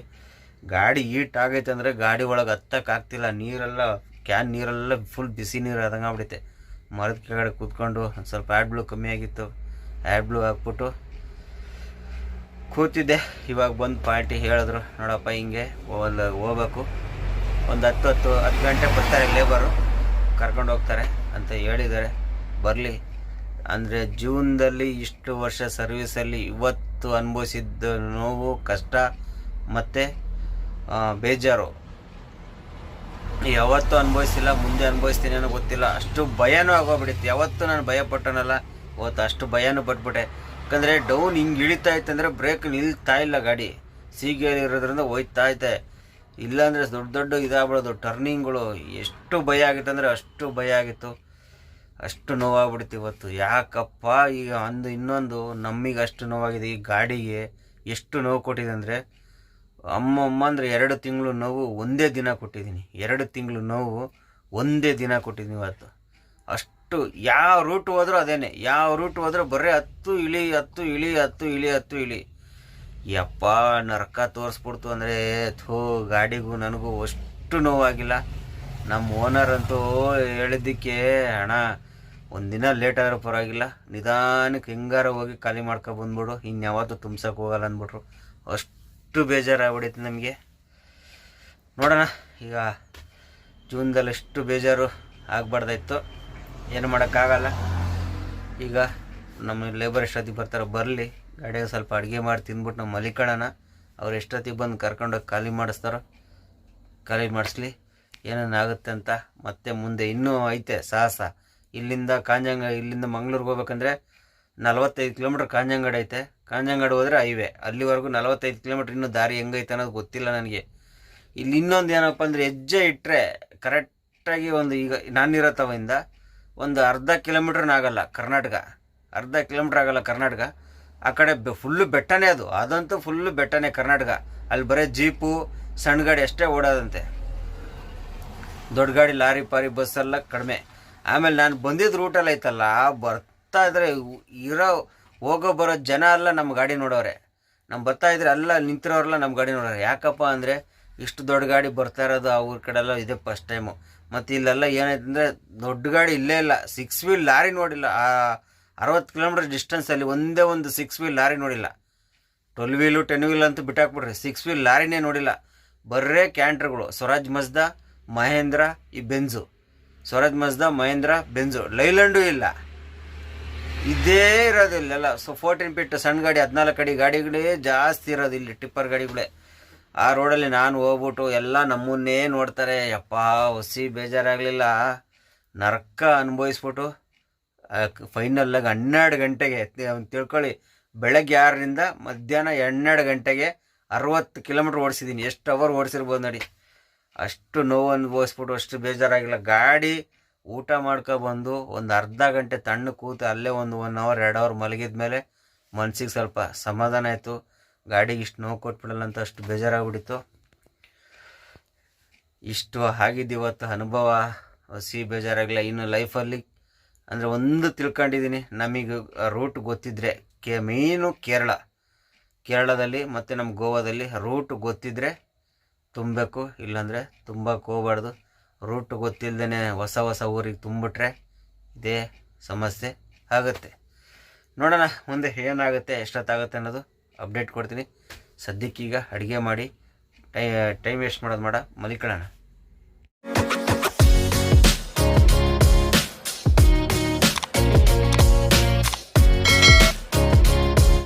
ಗಾಡಿ ಹೀಟ್ ಆಗೈತೆ ಅಂದರೆ ಗಾಡಿ ಒಳಗೆ ಹತ್ತಕ್ಕಾಗ್ತಿಲ್ಲ. ನೀರೆಲ್ಲ ಫುಲ್ ಬಿಸಿ ನೀರು ಆದಂಗೆ ಆಗ್ಬಿಡುತ್ತೆ. ಮರದ ಕೆಳಗಡೆ ಕೂತ್ಕೊಂಡು ಒಂದು ಸ್ವಲ್ಪ ಆ್ಯಡ್ ಕಮ್ಮಿ ಆಗಿತ್ತು, ಆ್ಯಡ್ ಹಾಕ್ಬಿಟ್ಟು ಕೂತಿದ್ದೆ. ಇವಾಗ ಬಂದು ಪಾರ್ಟಿ ಹೇಳಿದ್ರು, ನೋಡಪ್ಪ ಹಿಂಗೆ ಹೋಗ್ಬೇಕು, ಒಂದು 10 ಗಂಟೆ ಬರ್ತಾರೆ ಲೇಬರು, ಕರ್ಕೊಂಡು ಹೋಗ್ತಾರೆ ಅಂತ ಹೇಳಿದ್ದಾರೆ. ಬರಲಿ ಅಂದರೆ ಜೀವನದಲ್ಲಿ ಇಷ್ಟು ವರ್ಷ ಸರ್ವೀಸಲ್ಲಿ ಇವತ್ತು ಅನುಭವಿಸಿದ್ದ ನೋವು, ಕಷ್ಟ ಮತ್ತು ಬೇಜಾರು ಯಾವತ್ತೂ ಅನುಭವಿಸಿಲ್ಲ, ಮುಂದೆ ಅನುಭವಿಸ್ತೀನಿ ಅನ್ನೋ ಗೊತ್ತಿಲ್ಲ. ಅಷ್ಟು ಭಯನೂ ಆಗೋಗ್ಬಿಡುತ್ತೆ. ಯಾವತ್ತೂ ನಾನು ಭಯಪಟ್ಟನಲ್ಲ, ಅವತ್ತು ಅಷ್ಟು ಭಯನೂ ಪಟ್ಬಿಟ್ಟೆ. ಯಾಕಂದರೆ ಡೌನ್ ಹಿಂಗೆ ಇಳಿತಾ ಇತ್ತು ಅಂದರೆ ಬ್ರೇಕ್ ನಿಲ್ತಾ ಇಲ್ಲ, ಗಾಡಿ ಸೀಗೇರ್ ಇರೋದ್ರಿಂದ ಹೋಯ್ತಾ ಐತೆ. ಇಲ್ಲಾಂದರೆ ದೊಡ್ಡ ಇದಾಗ್ಬಿಡೋದು ಟರ್ನಿಂಗ್ಗಳು. ಎಷ್ಟು ಭಯ ಆಗಿತ್ತು ಅಂದರೆ ಅಷ್ಟು ಭಯ ಆಗಿತ್ತು, ಅಷ್ಟು ನೋವಾಗ್ಬಿಡ್ತು ಇವತ್ತು. ಯಾಕಪ್ಪ ಈಗ ಇನ್ನೊಂದು ನಮಗೆ ಅಷ್ಟು ನೋವಾಗಿದೆ. ಈ ಗಾಡಿಗೆ ಎಷ್ಟು ನೋವು ಕೊಟ್ಟಿದೆ ಅಂದರೆ ಅಮ್ಮ ಅಂದರೆ 2 ತಿಂಗಳು ನೋವು ಒಂದೇ ದಿನ ಕೊಟ್ಟಿದ್ದೀನಿ. 2 ತಿಂಗಳು ನೋವು ಒಂದೇ ದಿನ ಕೊಟ್ಟಿದ್ದೀನಿ ಇವತ್ತು. ಅಷ್ಟು ಯಾವ ರೂಟ್ ಹೋದ್ರೂ ಅದೇನೆ, ಯಾವ ರೂಟ್ ಹೋದ್ರೂ ಬರೀ ಹತ್ತು ಇಳಿ. ಯಪ್ಪ ನರಕ ತೋರಿಸ್ಬಿಡ್ತು ಅಂದರೆ ಗಾಡಿಗೂ ನನಗೂ ಅಷ್ಟು ನೋವಾಗಿಲ್ಲ. ನಮ್ಮ ಓನರ್ ಅಂತೂ ಹೇಳಿದ್ದಕ್ಕೆ, ಅಣ್ಣ ಒಂದಿನ ಲೇಟ್ ಆದರೂ ಪರವಾಗಿಲ್ಲ, ನಿಧಾನಕ್ಕೆ ಹೆಂಗಾರ ಹೋಗಿ ಖಾಲಿ ಬಂದ್ಬಿಡು, ಇನ್ಯಾವತ್ತೂ ತುಂಬ್ಸಕ್ಕೆ ಹೋಗಲ್ಲ ಅಂದ್ಬಿಟ್ರು. ಅಷ್ಟು ಬೇಜಾರಾಗ್ಬಿಡೈತೆ ನಮಗೆ. ನೋಡೋಣ ಈಗ ಜೀವನದಲ್ಲಿ ಎಷ್ಟು ಬೇಜಾರು ಆಗಬಾರ್ದಾಯ್ತು, ಏನು ಮಾಡೋಕ್ಕಾಗಲ್ಲ. ಈಗ ನಮ್ಮ ಲೇಬರ್ ಎಷ್ಟೊತ್ತಿಗೆ ಬರ್ತಾರೋ ಬರಲಿ, ಗಾಡಿಗೆ ಸ್ವಲ್ಪ ಅಡುಗೆ ಮಾಡಿ ತಿಂದ್ಬಿಟ್ಟು ನಾವು ಮಲಿಕೊಳ್ಳೋಣ. ಅವ್ರು ಎಷ್ಟೊತ್ತಿಗೆ ಬಂದು ಕರ್ಕೊಂಡೋಗಿ ಖಾಲಿ ಮಾಡಿಸ್ತಾರೋ ಖಾಲಿ ಮಾಡಿಸ್ಲಿ, ಏನೇನಾಗುತ್ತೆ ಅಂತ. ಮತ್ತೆ ಮುಂದೆ ಇನ್ನೂ ಐತೆ ಸಾಹಸ. ಇಲ್ಲಿಂದ ಮಂಗ್ಳೂರಿಗೆ ಹೋಗ್ಬೇಕಂದ್ರೆ 45 ಕಿಲೋಮೀಟ್ರ್ ಕಾಂಜಂಗಾಡು ಐತೆ. ಕಾಂಜಂಗಾಡು ಹೋದರೆ ಹೈವೇ, ಅಲ್ಲಿವರೆಗೂ 45 ಕಿಲೋಮೀಟ್ರ್ ಇನ್ನೂ ದಾರಿ ಹೆಂಗೈತೆ ಅನ್ನೋದು ಗೊತ್ತಿಲ್ಲ ನನಗೆ. ಇಲ್ಲಿ ಇನ್ನೊಂದು ಏನಪ್ಪ ಅಂದರೆ, ಹೆಜ್ಜೆ ಇಟ್ಟರೆ ಕರೆಕ್ಟಾಗಿ ಒಂದು, ಈಗ ನಾನಿರೋ ತವಿಂದ ಒಂದು ಅರ್ಧ ಕಿಲೋಮೀಟ್ರ್ನಾಗಲ್ಲ ಕರ್ನಾಟಕ, ಅರ್ಧ ಕಿಲೋಮೀಟ್ರ್ ಆಗಲ್ಲ ಕರ್ನಾಟಕ. ಆ ಕಡೆ ಫುಲ್ಲು ಬೆಟ್ಟನೇ, ಅದಂತೂ ಫುಲ್ಲು ಬೆಟ್ಟನೇ ಕರ್ನಾಟಕ. ಅಲ್ಲಿ ಬರೀ ಜೀಪು ಸಣ್ಣ ಗಾಡಿ ಅಷ್ಟೇ ಓಡೋದಂತೆ, ದೊಡ್ಡ ಗಾಡಿ ಲಾರಿ ಪಾರಿ ಬಸ್ಸೆಲ್ಲ ಕಡಿಮೆ. ಆಮೇಲೆ ನಾನು ಬಂದಿದ್ದ ರೂಟಲ್ಲಿ ಐತಲ್ಲ, ಬರ್ತಾ ಇದ್ರೆ ಹೋಗೋ ಬರೋ ಜನ ಎಲ್ಲ ನಮ್ಮ ಗಾಡಿ ನೋಡೋರೆ. ನಮ್ಮ ಬರ್ತಾ ಇದ್ರೆ ಎಲ್ಲ ನಿಂತಿರೋರೆಲ್ಲ ನಮ್ಮ ಗಾಡಿ ನೋಡೋರೆ. ಯಾಕಪ್ಪ ಅಂದರೆ ಇಷ್ಟು ದೊಡ್ಡ ಗಾಡಿ ಬರ್ತಾ ಇರೋದು ಆ ಊರ ಕಡೆ ಎಲ್ಲ ಇದೆ ಫಸ್ಟ್ ಟೈಮು. ಮತ್ತು ಇಲ್ಲೆಲ್ಲ ಏನಾಯ್ತು ಅಂದರೆ ದೊಡ್ಡ ಗಾಡಿ ಇಲ್ಲೇ ಇಲ್ಲ, 6 ವೀಲ್ ಲಾರಿ ನೋಡಿಲ್ಲ. ಆ 60 ಕಿಲೋಮೀಟ್ರ್ ಡಿಸ್ಟೆನ್ಸಲ್ಲಿ ಒಂದೇ ಒಂದು 6 ವೀಲ್ ಲಾರಿ ನೋಡಿಲ್ಲ. 12 ವೀಲು 10 ವೀಲ್ ಅಂತೂ ಬಿಟ್ಟಾಕ್ಬಿಡ್ರಿ, 6 ವೀಲ್ ಲಾರಿನೇ ನೋಡಿಲ್ಲ. ಬರ್ರೇ ಕ್ಯಾಂಟ್ರ್ಗಳು, ಸ್ವರಾಜ್ ಮಜ್ದಾ, ಮಹೇಂದ್ರ, ಈ Benz, Swaraj Mazda, Mahindra, Benz, Leyland ಇಲ್ಲ, ಇದೇ ಇರೋದು ಇಲ್ಲೆಲ್ಲ. 14 ಫೀಟ್ ಸಣ್ಣ ಗಾಡಿ, 14 ಅಡಿ ಗಾಡಿಗಳೇ ಜಾಸ್ತಿ ಇರೋದು ಇಲ್ಲಿ, ಟಿಪ್ಪರ್ ಗಾಡಿಗಳೇ. ಆ ರೋಡಲ್ಲಿ ನಾನು ಹೋಗ್ಬಿಟ್ಟು ಎಲ್ಲ ನಮ್ಮನ್ನೇ ನೋಡ್ತಾರೆ. ಯಪ್ಪ ಹೊಸಿ ಬೇಜಾರಾಗಲಿಲ್ಲ, ನರಕ ಅನುಭವಿಸ್ಬಿಟ್ಟು ಫೈನಲ್ಲಾಗಿ 12 ಗಂಟೆಗೆ ತಿಳ್ಕೊಳ್ಳಿ, ಬೆಳಗ್ಗೆ 6ರಿಂದ ಮಧ್ಯಾಹ್ನ 12 ಗಂಟೆಗೆ 60 ಕಿಲೋಮೀಟ್ರ್ ಓಡಿಸಿದ್ದೀನಿ. ಎಷ್ಟು ಅವರ್ ಓಡಿಸಿರ್ಬೋದು ನೋಡಿ. ಅಷ್ಟು ನೋವು ಅನುಭವಿಸ್ಬಿಟ್ಟು ಅಷ್ಟು ಬೇಜಾರಾಗಿಲ್ಲ. ಗಾಡಿ ಊಟ ಮಾಡ್ಕೊಬಂದು ಒಂದು ಅರ್ಧ ಗಂಟೆ ತಣ್ಣಗೆ ಕೂತು ಅಲ್ಲೇ ಒಂದು 1 ಅವರ್ 2 ಅವರ್ ಮಲಗಿದ ಮೇಲೆ ಮನ್ಸಿಗೆ ಸ್ವಲ್ಪ ಸಮಾಧಾನ ಆಯಿತು. ಗಾಡಿಗೆ ಇಷ್ಟು ನೋವು ಕೊಟ್ಬಿಡಲ್ಲ ಅಂತ ಅಷ್ಟು ಬೇಜಾರಾಗ್ಬಿಟ್ಟಿತ್ತು. ಇಷ್ಟು ಆಗಿದ್ದು ಇವತ್ತು ಅನುಭವ, ಹಸಿ ಬೇಜಾರಾಗಲಿಲ್ಲ. ಇನ್ನು ಲೈಫಲ್ಲಿ ಅಂದರೆ ಒಂದು ತಿಳ್ಕೊಂಡಿದ್ದೀನಿ, ನಮಗೆ ರೂಟ್ ಗೊತ್ತಿದ್ದರೆ ಮೇಯ್ನು ಕೇರಳದಲ್ಲಿ ಮತ್ತು ನಮ್ಮ ಗೋವಾದಲ್ಲಿ ರೂಟ್ ಗೊತ್ತಿದ್ದರೆ ತುಂಬಬೇಕು, ಇಲ್ಲಾಂದರೆ ತುಂಬಕ್ಕೆ ಹೋಗ್ಬಾರ್ದು. ರೂಟ್ ಗೊತ್ತಿಲ್ಲದೇ ಹೊಸ ಊರಿಗೆ ತುಂಬಿಟ್ರೆ ಇದೇ ಸಮಸ್ಯೆ ಆಗುತ್ತೆ. ನೋಡೋಣ ಮುಂದೆ ಏನಾಗುತ್ತೆ, ಎಷ್ಟೊತ್ತಾಗುತ್ತೆ ಅನ್ನೋದು ಅಪ್ಡೇಟ್ ಕೊಡ್ತೀನಿ. ಸದ್ಯಕ್ಕೀಗ ಅಡುಗೆ ಮಾಡಿ ಟೈಮ್ ವೇಸ್ಟ್ ಮಾಡೋದು ಮಲಿಕೊಳ್ಳೋಣ.